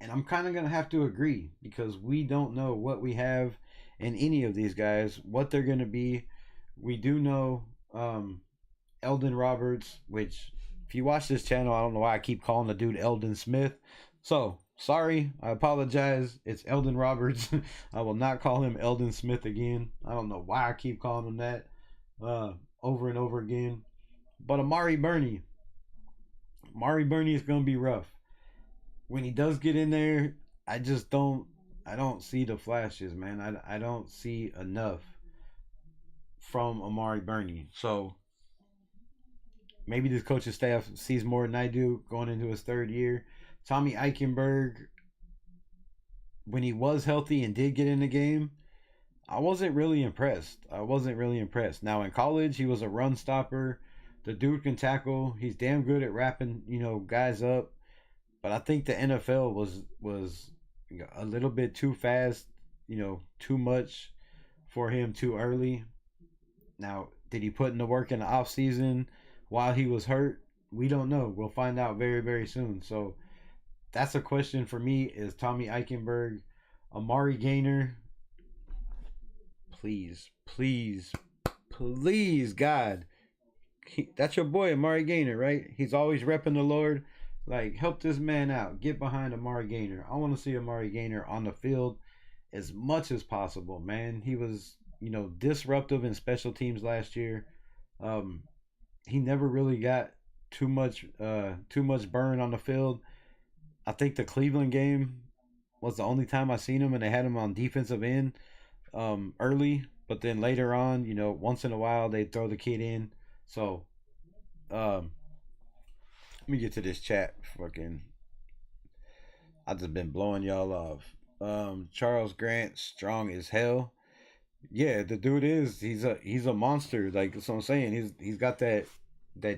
And I'm kind of going to have to agree, because we don't know what we have in any of these guys, what they're going to be. We do know Eldon Roberts, which if you watch this channel, I don't know why I keep calling the dude Eldon Smith. So, sorry, I apologize. It's Eldon Roberts. I will not call him Eldon Smith again. I don't know why I keep calling him that over and over again. But Amari Burney is going to be rough. When he does get in there, I don't see the flashes, man. I don't see enough from Amari Burney. So maybe this coaching staff sees more than I do going into his third year. Tommy Eichenberg, when he was healthy and did get in the game, I wasn't really impressed. Now in college, he was a run stopper. The dude can tackle. He's damn good at wrapping, guys up. But I think the NFL was a little bit too fast, too much for him too early. Now, did he put in the work in the offseason while he was hurt? We don't know. We'll find out very, very soon. So that's a question for me, is Tommy Eichenberg. Amari Gaynor, please, God. That's your boy, Amari Gaynor, right? He's always repping the Lord. Like, help this man out. Get behind Amari Gaynor. I want to see Amari Gaynor on the field as much as possible, man. He was, disruptive in special teams last year. He never really got too much burn on the field. I think the Cleveland game was the only time I seen him, and they had him on defensive end early. But then later on, once in a while, they throw the kid in. So, let me get to this chat. I just been blowing y'all off. Charles Grant, strong as hell. Yeah, the dude he's a monster. Like, that's what I'm saying. He's got that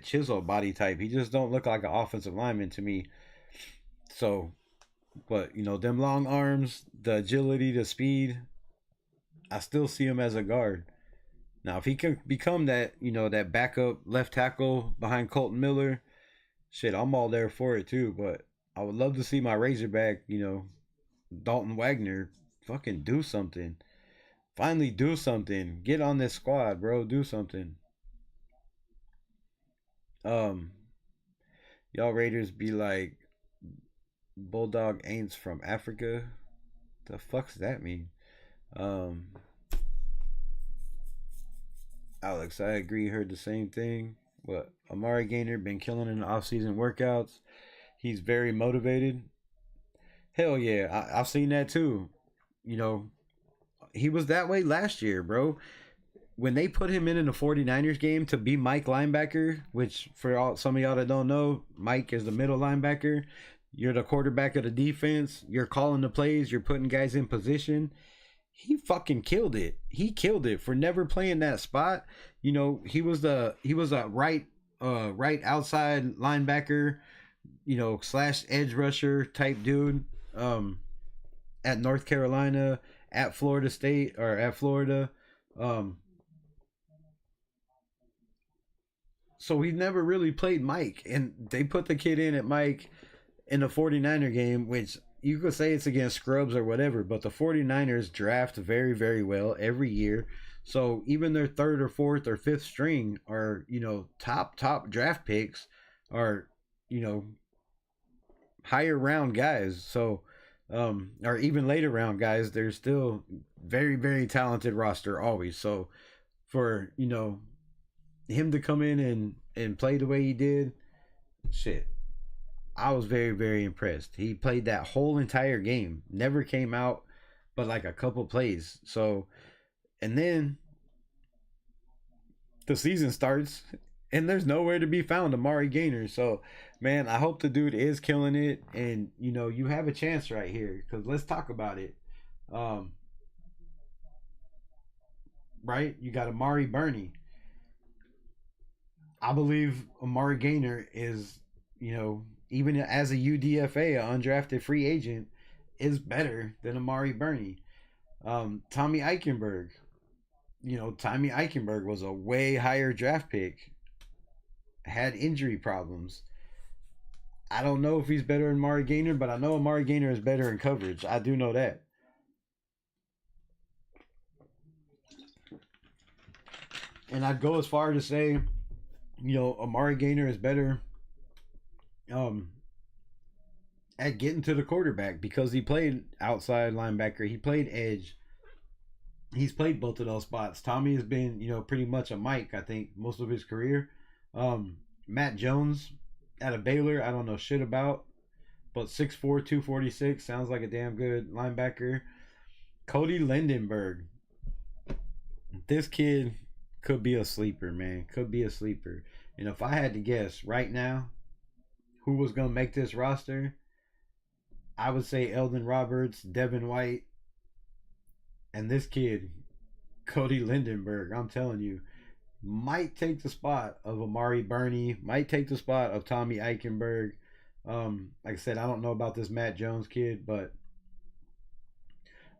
chisel body type. He just don't look like an offensive lineman to me. So, but them long arms, the agility, the speed, I still see him as a guard. Now, if he can become that, that backup left tackle behind Colton Miller, shit, I'm all there for it too. But I would love to see my Razorback, Dalton Wagner, fucking do something. Finally do something. Get on this squad, bro. Do something. Y'all Raiders be like, Bulldog ain't from Africa. The fuck's that mean? Alex, I agree. Heard the same thing. What? Amari Gaynor been killing in the off-season workouts. He's very motivated. Hell yeah, I've seen that too. He was that way last year, bro. When they put him in the 49ers game to be Mike linebacker, which for some of y'all that don't know, Mike is the middle linebacker. You're the quarterback of the defense. You're calling the plays. You're putting guys in position. He fucking killed it. He killed it for never playing that spot. He was a right right outside linebacker, slash edge rusher type dude. At North Carolina, at Florida State, or at Florida. Um, so he never really played Mike, and they put the kid in at Mike in the 49er game, which you could say it's against scrubs or whatever, but the 49ers draft very, very well every year. So even their third or fourth or fifth string are, top draft picks are, you know, higher round guys. So, or even later round guys, they're still very, very talented roster always. So for, him to come in and play the way he did, shit, I was very, very impressed. He played that whole entire game, never came out but like a couple plays. So, and then the season starts and there's nowhere to be found Amari Gainer. So, man, I hope the dude is killing it, and you have a chance right here, because let's talk about it. Um, right, you got Amari Burney. I believe Amari Gainer is, even as a UDFA, an undrafted free agent, is better than Amari Burney. Tommy Eichenberg. Tommy Eichenberg was a way higher draft pick, had injury problems. I don't know if he's better than Amari Gainer, but I know Amari Gainer is better in coverage. I do know that. And I'd go as far to say, Amari Gainer is better um, at getting to the quarterback, because he played outside linebacker, he played edge, he's played both of those spots. Tommy has been, pretty much a Mike, I think, most of his career. Matt Jones out of Baylor, I don't know shit about, but 6'4", 246, sounds like a damn good linebacker. Cody Lindenberg. This kid could be a sleeper, man. Could be a sleeper. And if I had to guess right now who was going to make this roster, I would say Eldon Roberts, Devin White, and this kid, Cody Lindenberg. I'm telling you, might take the spot of Amari Burney, might take the spot of Tommy Eichenberg. Like I said, I don't know about this Matt Jones kid, but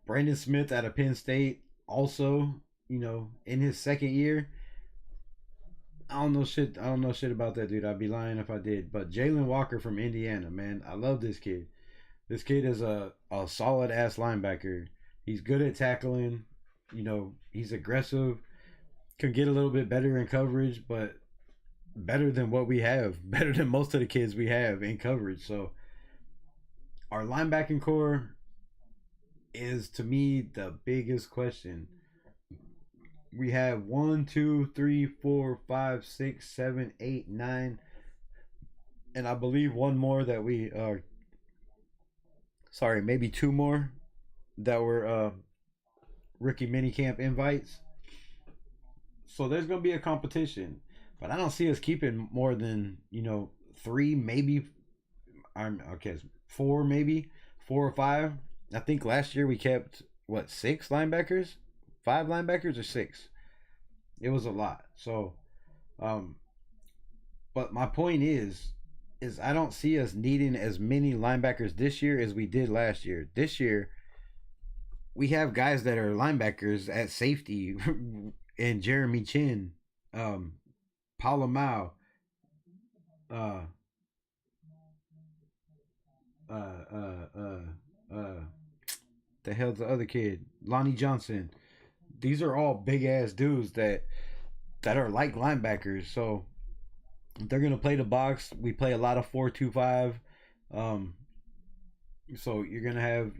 Brandon Smith out of Penn State, also, in his second year. I don't know shit. I don't know shit about that dude. I'd be lying if I did. But Jalen Walker from Indiana, man, I love this kid. This kid is a solid ass linebacker. He's good at tackling. He's aggressive. Can get a little bit better in coverage, but better than what we have. Better than most of the kids we have in coverage. So our linebacking core is, to me, the biggest question. We have 1, 2, 3, 4, 5, 6, 7, 8, 9, and I believe one more that we maybe two more that were rookie minicamp invites. So there's gonna be a competition, but I don't see us keeping more than 3, maybe. Okay, 4, maybe 4 or 5. I think last year we kept 6 linebackers, 5 linebackers, or 6. It was a lot. So, but my point is I don't see us needing as many linebackers this year as we did last year. This year, we have guys that are linebackers at safety, and Jeremy Chin, Paula Mao, uh, the hell's the other kid? Lonnie Johnson. These are all big ass dudes that are like linebackers. So they're gonna play the box. We play a lot of 4-2-5. So you're gonna have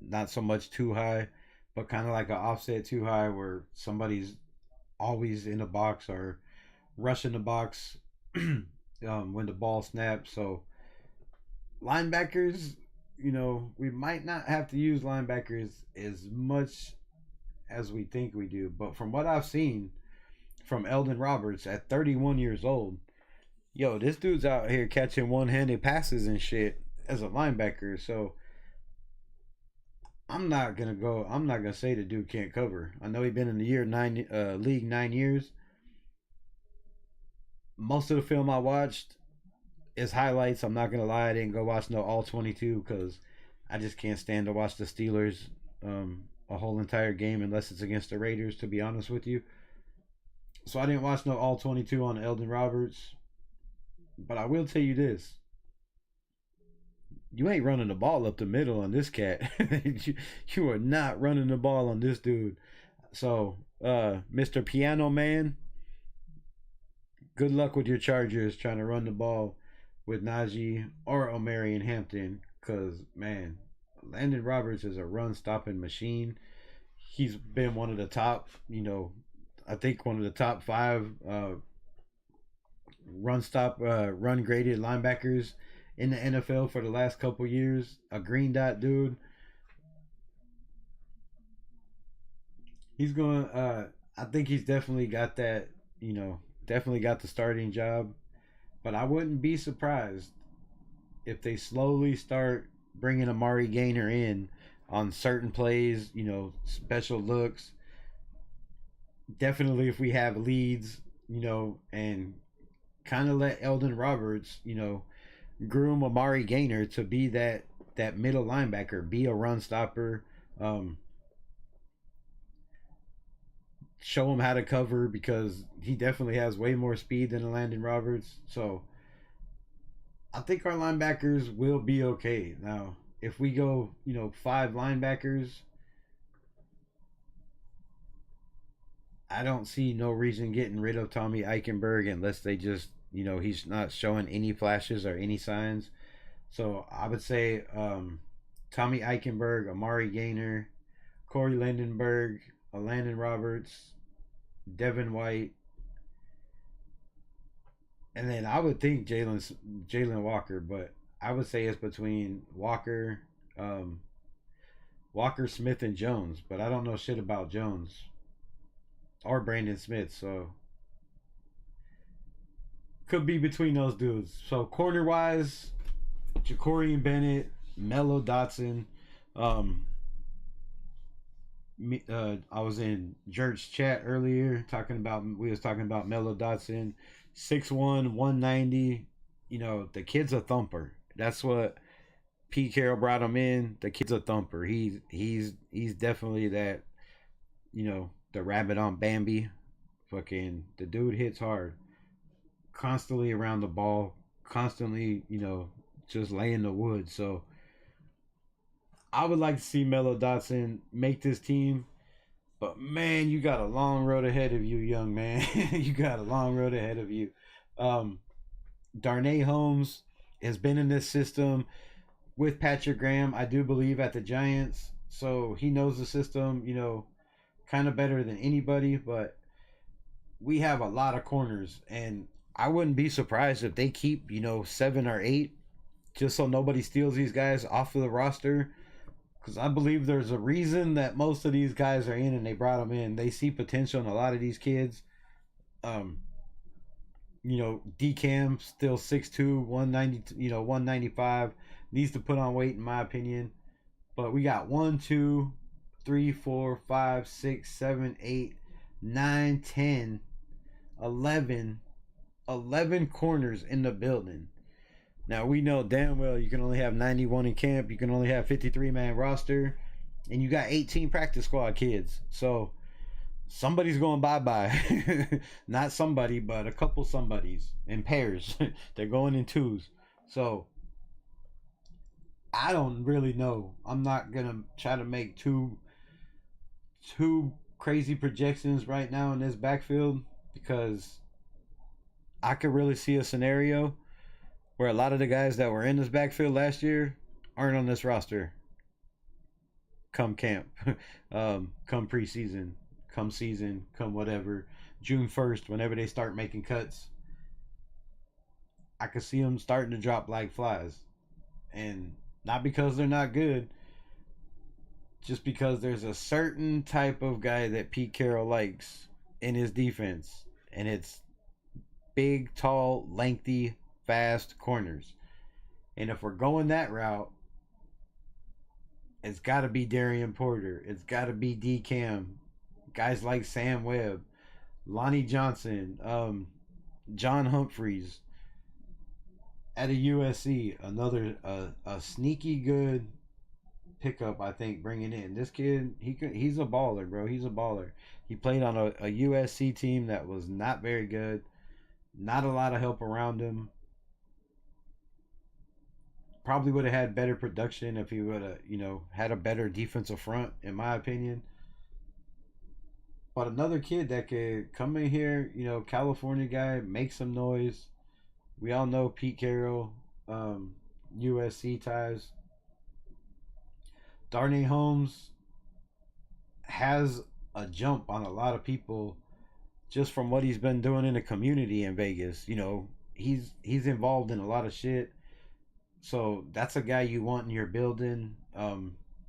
not so much too high, but kind of like an offset too high, where somebody's always in the box or rushing the box when the ball snaps. So linebackers, we might not have to use linebackers as much as we think we do. But from what I've seen from Eldon Roberts at 31 years old, this dude's out here catching one-handed passes and shit as a linebacker. So I'm not gonna say the dude can't cover. I know he's been in the league 9 years, most of the film I watched is highlights. I'm not gonna lie, I didn't go watch no all 22 because I just can't stand to watch the Steelers a whole entire game unless it's against the Raiders. To be honest with you, so I didn't watch no all 22 on Eldon Roberts. But I will tell you this: you ain't running the ball up the middle on this cat. You are not running the ball on this dude. So, Mr. Piano Man, good luck with your Chargers trying to run the ball with Najee or Omarion Hampton. Because, man, Landon Roberts is a run stopping machine. He's been one of the top, I think one of the top five run graded linebackers in the NFL for the last couple years. A green dot dude. He's going. I think he's definitely got that. Definitely got the starting job. But I wouldn't be surprised if they slowly start bringing Amari Gainer in on certain plays. Special looks. Definitely, if we have leads, and kind of let Eldon Roberts, groom Amari Gainer to be that middle linebacker, be a run stopper, show him how to cover because he definitely has way more speed than Landon Roberts. So I think our linebackers will be okay. Now, if we go, 5 linebackers, I don't see no reason getting rid of Tommy Eichenberg unless they just, he's not showing any flashes or any signs. So I would say Tommy Eichenberg, Amari Gainer, Corey Lindenberg, Landon Roberts, Devin White, and then I would think Jalen Walker, but I would say it's between Walker, Smith, and Jones. But I don't know shit about Jones or Brandon Smith, so could be between those dudes. So corner wise, Jacorian Bennett, Mello Dotson. I was in Jerk's chat earlier we was talking about Mello Dotson, 6'1", 190. The kid's a thumper. That's what Pete Carroll brought him in. The kid's a thumper. He's definitely that, the rabbit on Bambi. Fucking the dude hits hard. Constantly around the ball. Constantly, just laying the wood. So I would like to see Mello Dotson make this team. But man, you got a long road ahead of you, young man. You got a long road ahead of you. Darnay Holmes has been in this system with Patrick Graham, I do believe, at the Giants. So he knows the system, kind of better than anybody. But we have a lot of corners. And I wouldn't be surprised if they keep, 7 or 8. Just so nobody steals these guys off of the roster. Because I believe there's a reason that most of these guys are in and they brought them in. They see potential in a lot of these kids. DCam still 6'2", 190, 195. Needs to put on weight in my opinion. But we got 1, 2, 3, 4, 5, 6, 7, 8, 9, 10, 11 corners in the building. Now, we know damn well you can only have 91 in camp. You can only have 53-man roster. And you got 18 practice squad kids. So, somebody's going bye-bye. Not somebody, but a couple somebodies in pairs. They're going in twos. So, I don't really know. I'm not going to try to make too crazy projections right now in this backfield. Because I could really see a scenario where a lot of the guys that were in this backfield last year aren't on this roster come camp, come preseason, come season, come whatever, June 1st, whenever they start making cuts. I could see them starting to drop like flies. And not because they're not good, just because there's a certain type of guy that Pete Carroll likes in his defense. And it's big, tall, lengthy, fast corners. And if we're going that route, it's got to be Darian Porter. It's got to be D-Cam. Guys like Sam Webb, Lonnie Johnson, John Humphreys at a USC, another a sneaky good pickup. I think bringing in this kid, he's a baller, bro. He's a baller. He played on a USC team that was not very good, not a lot of help around him. Probably would have had better production if he would have, had a better defensive front, in my opinion. But another kid that could come in here, California guy, make some noise. We all know Pete Carroll, USC ties. Darnay Holmes has a jump on a lot of people just from what he's been doing in the community in Vegas. He's involved in a lot of shit. So that's a guy you want in your building.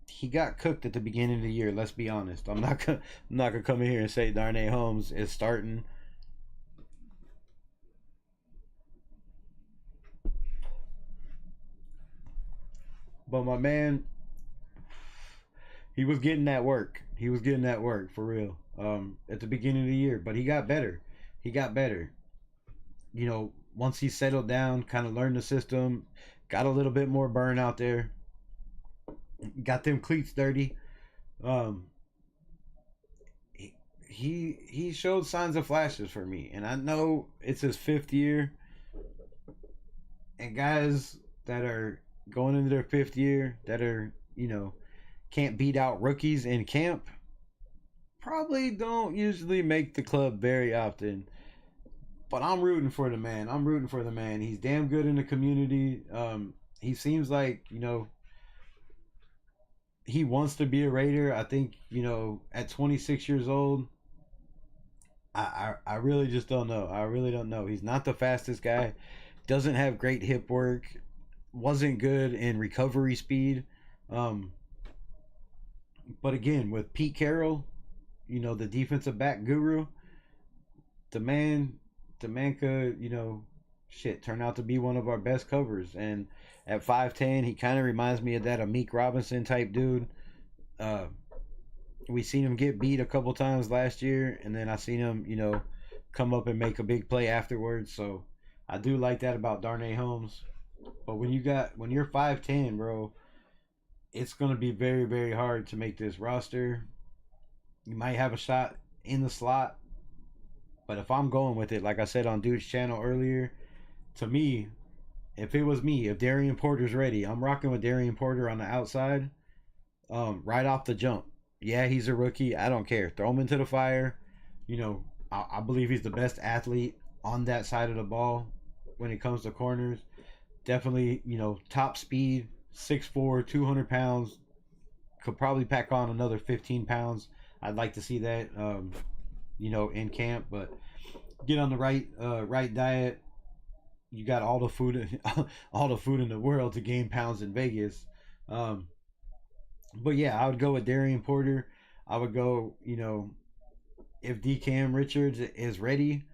He got cooked at the beginning of the year. Let's be honest. I'm not gonna come in here and say Darnay Holmes is starting. But my man, he was getting that work. He was getting that work for real. At the beginning of the year, but he got better. He got better. Once he settled down, kind of learned the system, got a little bit more burn out there, got them cleats dirty. He showed signs of flashes for me, and I know it's his 5th year. And guys that are going into their 5th year that are can't beat out rookies in camp probably don't usually make the club very often. But I'm rooting for the man. I'm rooting for the man. He's damn good in the community. He seems like, he wants to be a Raider. I think, at 26 years old, I really just don't know. I really don't know. He's not the fastest guy. Doesn't have great hip work. Wasn't good in recovery speed. But again, with Pete Carroll, the defensive back guru, the man could, turn out to be one of our best covers. And at 5'10", he kind of reminds me of that Amik Robinson type dude. We seen him get beat a couple times last year, and then I seen him, come up and make a big play afterwards. So I do like that about Darnay Holmes. But when you're 5'10", bro, it's gonna be very, very hard to make this roster. You might have a shot in the slot, but if I'm going with it, like I said on Dude's channel earlier, to me, if Darian Porter's ready, I'm rocking with Darian Porter on the outside, right off the jump. Yeah, he's a rookie. I don't care. Throw him into the fire. I believe he's the best athlete on that side of the ball when it comes to corners. Definitely, top speed, 6'4", 200 pounds. Could probably pack on another 15 pounds. I'd like to see that, in camp. But get on the right diet. You got all the food in the world to gain pounds in Vegas. But yeah, I would go with Darian Porter. I would go, if DCam Richards is ready.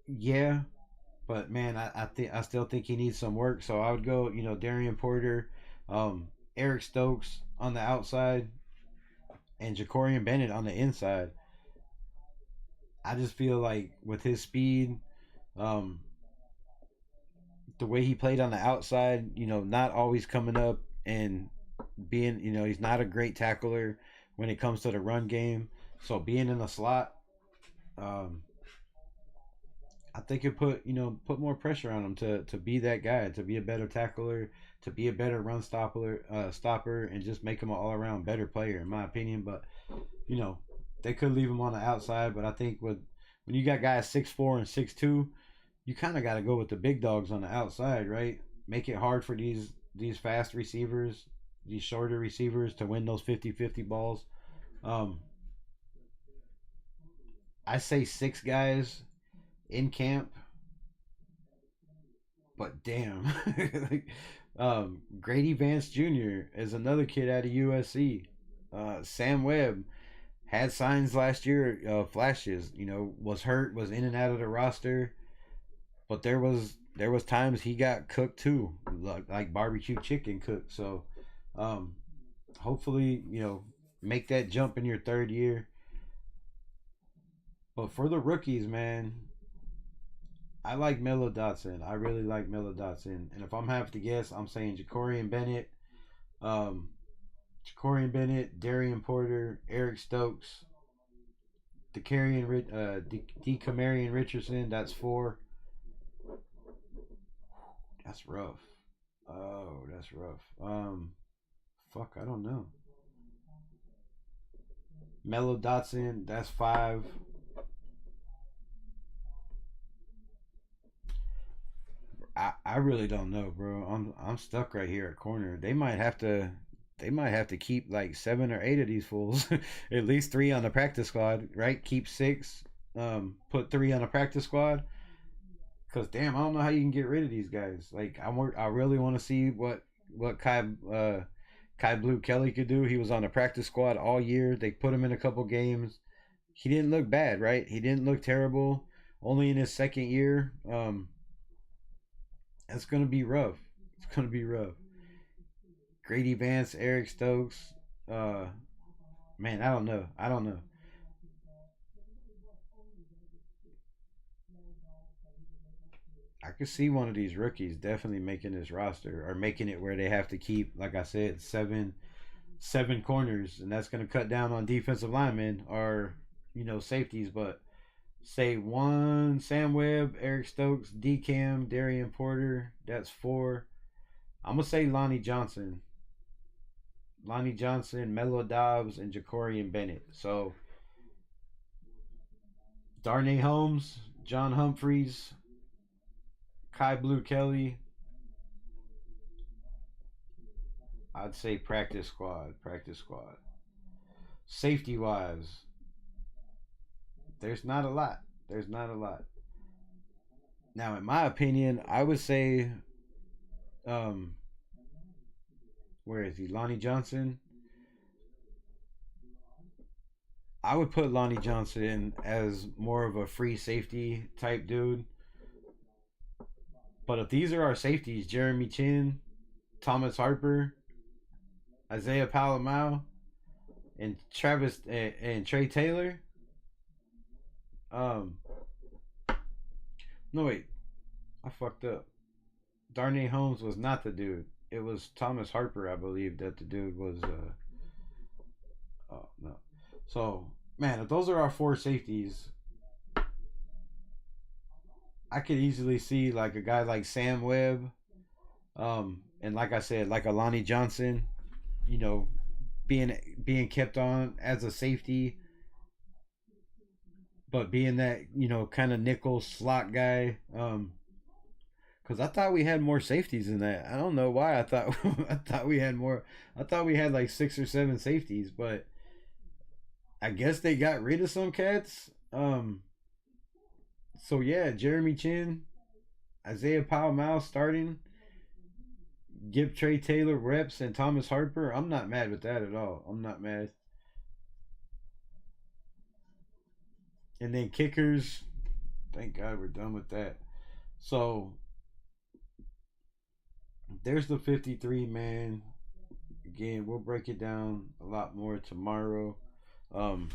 Yeah, but man, I still think he needs some work. So I would go, Darian Porter, Eric Stokes on the outside, and Jacorian Bennett on the inside. I just feel like with his speed, the way he played on the outside, not always coming up and being, he's not a great tackler when it comes to the run game. So being in the slot, I think it put more pressure on him to be that guy, to be a better tackler, to be a better run stopper, and just make him an all-around better player, in my opinion. But they could leave him on the outside. But I think when you got guys 6'4" and 6'2", you kind of got to go with the big dogs on the outside, right? Make it hard for these fast receivers, these shorter receivers, to win those 50-50 balls. I say 6 guys in camp, but damn. Grady Vance Jr. is another kid out of USC. Sam Webb had signs last year, flashes, was hurt, was in and out of the roster, but there was times he got cooked too, like barbecue chicken cooked. So hopefully make that jump in your 3rd year. But for the rookies, man, I like Melo Dotson. I really like Melo Dotson. And if I'm having to guess, I'm saying um, Jacorian Bennett, Darian Porter, Eric Stokes, DeCamarion Richardson. That's 4. That's rough. Oh, that's rough. Fuck, I don't know. Melo Dotson. That's 5. I really don't know, bro. I'm stuck right here at corner. They might have to keep like 7 or 8 of these fools. At least 3 on the practice squad, right? Keep 6. Put 3 on the practice squad. Cause damn, I don't know how you can get rid of these guys. Like I really want to see what Kai Blue Kelly could do. He was on the practice squad all year. They put him in a couple games. He didn't look bad, right? He didn't look terrible. Only in his second year. That's gonna be rough. It's gonna be rough. Grady Vance, Eric Stokes. Man, I don't know. I don't know. I could see one of these rookies definitely making this roster or making it where they have to keep, like I said, seven corners, and that's gonna cut down on defensive linemen or safeties. But say one Sam Webb, Eric Stokes, D Cam, Darian Porter. That's 4. I'm gonna say Lonnie Johnson, Melo Dobbs, and Jacorian Bennett. So Darnay Holmes, John Humphreys, Kai Blue Kelly. I'd say practice squad. Practice squad. Safety wise, there's not a lot. There's not a lot. Now, in my opinion, I would say, um, where is he? Lonnie Johnson. I would put Lonnie Johnson as more of a free safety type dude. But if these are our safeties, Jeremy Chin, Thomas Harper, Isaiah Palamau, and Travis and Trey Taylor. No wait, I fucked up. Darnay Holmes was not the dude. It was Thomas Harper, I believe, that the dude was. Oh no. So man, if those are our 4 safeties, I could easily see like a guy like Sam Webb, and like I said, like a Lonnie Johnson, you know, being kept on as a safety, but being that kind of nickel slot guy. Because I thought we had more safeties than that. I don't know why I thought I thought we had more. I thought we had like 6 or 7 safeties, but I guess they got rid of some cats. So yeah, Jeremy Chin, Isaiah Palamau starting. Give Trey Taylor reps and Thomas Harper. I'm not mad with that at all. I'm not mad. And then kickers. Thank God we're done with that. So there's the 53 man. Again, we'll break it down a lot more tomorrow. We'll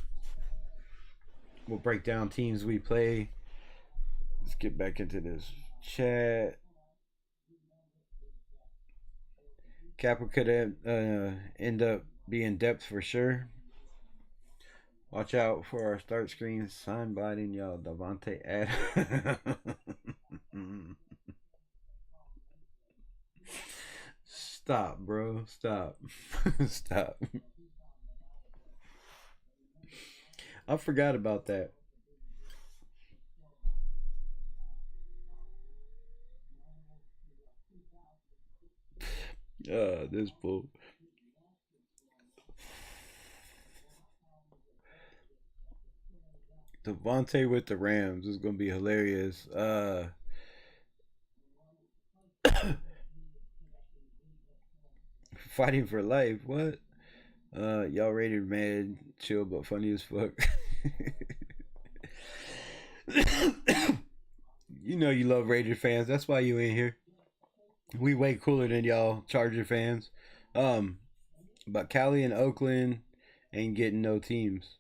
break down teams we play. Let's get back into this chat. Kappa could end up being depth for sure. Watch out for our start screen. Sign biting, y'all. Davante Adams. Stop, bro. Stop. Stop. I forgot about that. This bull. Devontae with the Rams is gonna be hilarious. Fighting for life. What? Y'all rated mad, chill, but funny as fuck. You know you love Raider fans. That's why you in here. We way cooler than y'all Charger fans. But Cali and Oakland ain't getting no teams.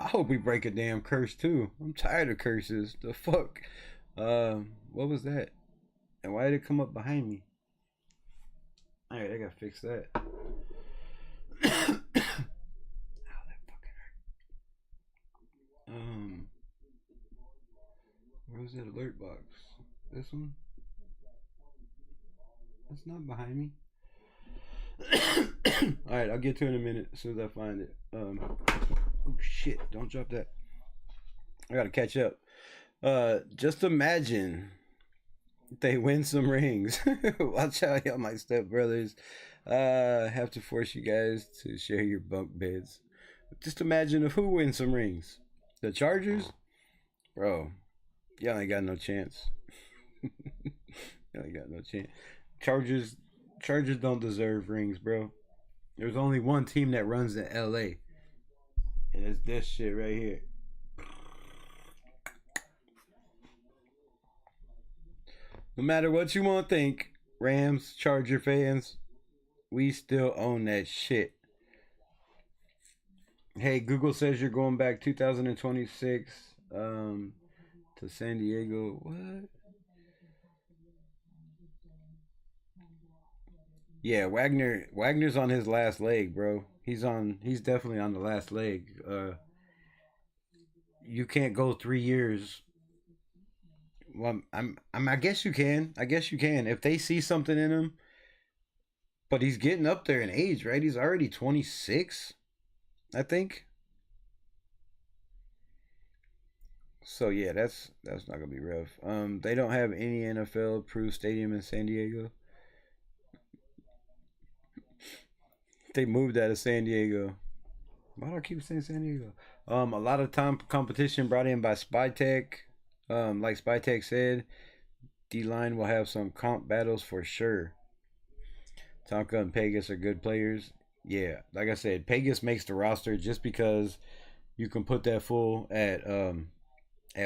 I hope we break a damn curse too. I'm tired of curses. The fuck? What was that? And why did it come up behind me? Alright, I gotta fix that. Ow, that fucking hurt. Where was that alert box? This one? That's not behind me. Alright, I'll get to it in a minute as soon as I find it. Oh shit, don't drop that. I gotta catch up. Just imagine they win some rings. Watch out, y'all, my stepbrothers. Have to force you guys to share your bunk beds. Just imagine if who wins some rings. The Chargers? Bro, y'all ain't got no chance. Y'all ain't got no chance. Chargers don't deserve rings, bro. There's only one team that runs in LA. And it's this shit right here. No matter what you want to think, Rams, Charger fans, we still own that shit. Hey, Google says you're going back 2026 to San Diego. What? Yeah, Wagner's on his last leg, bro. He's definitely on the last leg. You can't go 3 years. Well, I guess you can. I guess you can if they see something in him. But he's getting up there in age, right? He's already 26, I think. So yeah, that's not gonna be rough. They don't have any NFL approved stadium in San Diego. They moved out of San Diego. Why do I keep saying San Diego? A lot of time competition brought in by Spytech. Like Spytech said, D-line will have some comp battles for sure. Tonka and Pegas are good players. Yeah, like I said, Pegas makes the roster just because you can put that fool at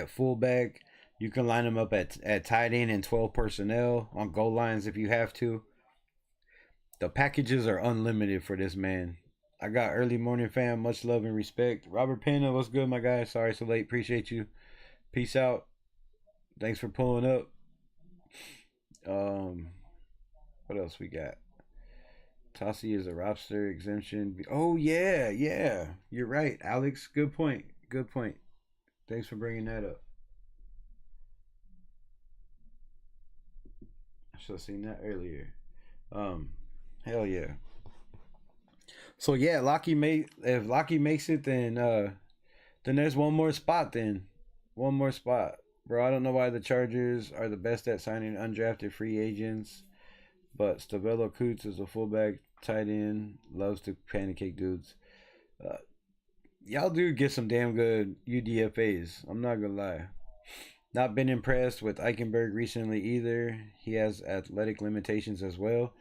fullback. You can line him up at tight end and 12 personnel on goal lines if you have to. The packages are unlimited for this man. I got early morning fam, much love and respect. Robert Pena, what's good, my guy? Sorry so late, appreciate you. Peace out. Thanks for pulling up. What else we got? Tossie is a roster exemption. Oh yeah. You're right, Alex. Good point. Thanks for bringing that up. I should have seen that earlier. Hell yeah. So yeah, if Lockie makes it, then there's one more spot. Bro, I don't know why the Chargers are the best at signing undrafted free agents, but Stavello Coots is a fullback tight end, loves to pancake dudes. Y'all do get some damn good UDFAs. I'm not gonna lie. Not been impressed with Eichenberg recently either. He has athletic limitations as well.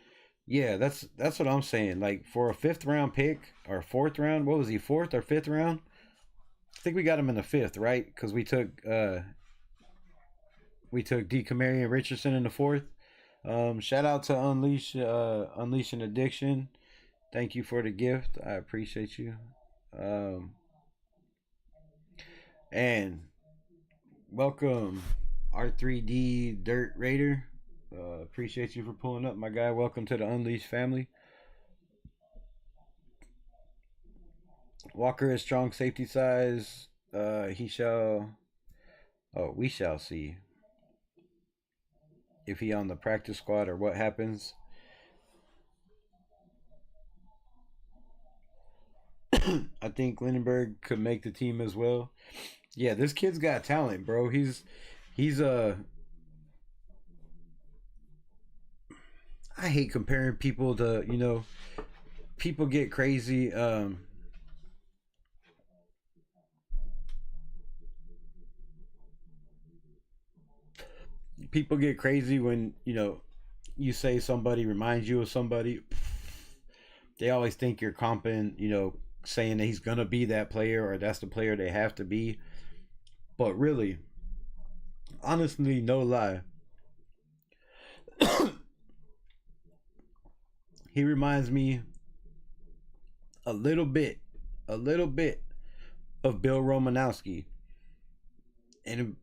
Yeah, that's what I'm saying. Like for a 5th round pick or 4th round, what was he, 4th or 5th round? I think we got him in the 5th, right? Because we took DeCamarion Richardson in the 4th. Shout out to Unleashing Addiction. Thank you for the gift. I appreciate you. And welcome R3D Dirt Raider. Appreciate you for pulling up, my guy. Welcome to the Unleashed family. Walker is strong safety size. We shall see if he on the practice squad or what happens. I think Lindenberg could make the team as well. Yeah, this kid's got talent, bro. He's I hate comparing people to, people get crazy. People get crazy when, you say somebody reminds you of somebody. They always think you're comping, saying that he's going to be that player or that's the player they have to be. But really, honestly, no lie. He reminds me a little bit of Bill Romanowski. And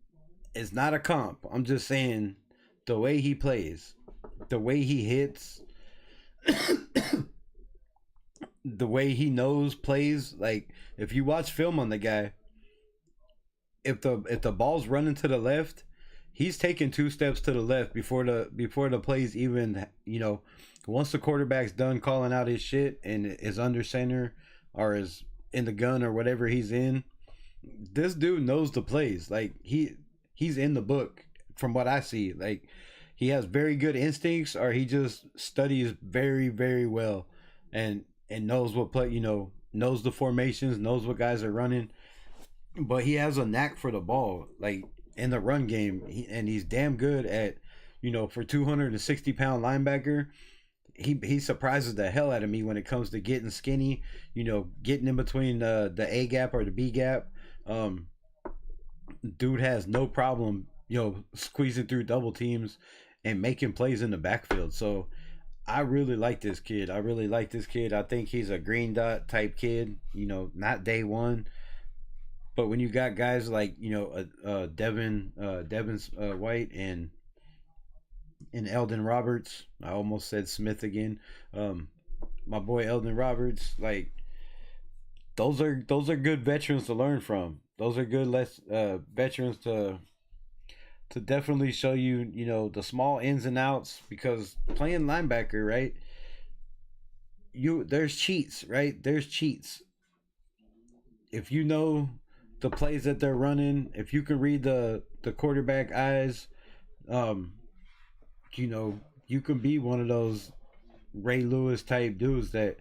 it's not a comp. I'm just saying the way he plays, the way he hits, the way he knows plays. Like if you watch film on the guy, if the ball's running to the left, he's taking 2 steps to the left before the plays even, once the quarterback's done calling out his shit and is under center or is in the gun or whatever he's in. This dude knows the plays. Like he's in the book from what I see. Like he has very good instincts, or he just studies very, very well and knows what play, knows the formations, knows what guys are running. But he has a knack for the ball, like in the run game, and he's damn good at, for 260-pound linebacker. He surprises the hell out of me when it comes to getting skinny, getting in between the A gap or the B gap. Dude has no problem, squeezing through double teams and making plays in the backfield. So I really like this kid. I think he's a green dot type kid, not day one. But when you got guys like, Devin White and Eldon Roberts, I almost said Smith again. My boy Eldon Roberts, like those are good veterans to learn from. Those are good veterans to definitely show you, the small ins and outs, because playing linebacker, right? There's cheats, right? There's cheats. If you know the plays that they're running, if you can read the quarterback eyes, you can be one of those Ray Lewis type dudes that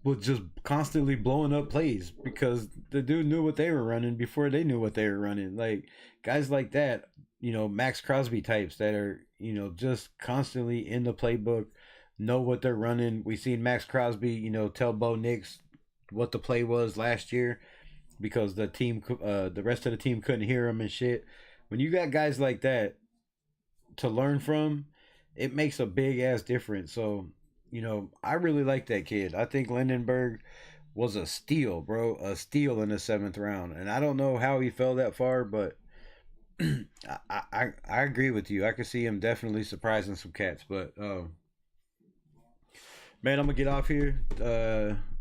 was just constantly blowing up plays because the dude knew what they were running before they knew what they were running. Like guys like that, Max Crosby types that are, just constantly in the playbook, know what they're running. We seen Max Crosby, tell Bo Nix what the play was last year because the rest of the team couldn't hear him and shit. When you got guys like that to learn from, it makes a big ass difference. So, I really like that kid. I think Lindenberg was a steal, bro. A steal in the 7th round. And I don't know how he fell that far, but I agree with you. I could see him definitely surprising some cats. But man, I'm gonna get off here.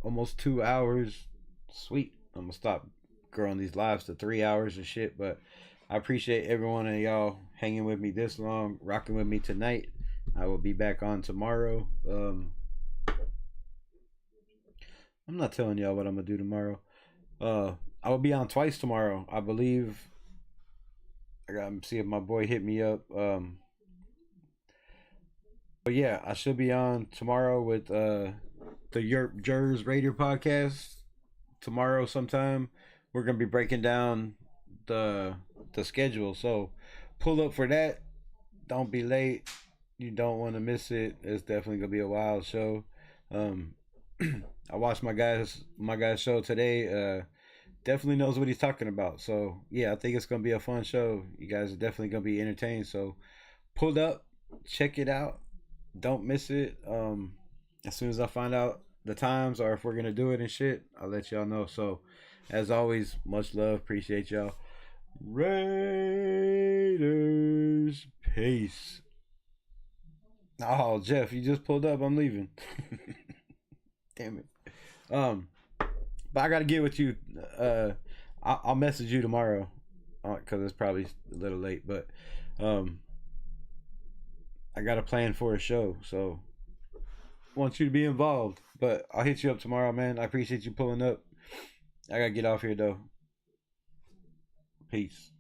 Almost 2 hours. Sweet. I'm gonna stop growing these lives to 3 hours and shit. But I appreciate every one of y'all hanging with me this long, rocking with me tonight. I will be back on tomorrow. I'm not telling y'all what I'm gonna do tomorrow. I will be on twice tomorrow, I believe. I gotta see if my boy hit me up. But yeah, I should be on tomorrow with the LV-RaidersRebel Raider podcast. Tomorrow sometime we're gonna be breaking down the schedule. So pull up for that. Don't be late. You don't want to miss it. It's definitely gonna be a wild show. I watched my guy's show today. Definitely knows what he's talking about. So yeah, I think it's gonna be a fun show. You guys are definitely gonna be entertained. So pull up, check it out. Don't miss it. As soon as I find out the times or if we're gonna do it and shit, I'll let y'all know. So as always, much love. Appreciate y'all. Raiders. Peace. Oh, Jeff, you just pulled up. I'm leaving. Damn it. But I gotta get with you. I'll message you tomorrow, cause it's probably a little late. But I got a plan for a show, so I want you to be involved. But I'll hit you up tomorrow, man. I appreciate you pulling up. I gotta get off here though. Peace.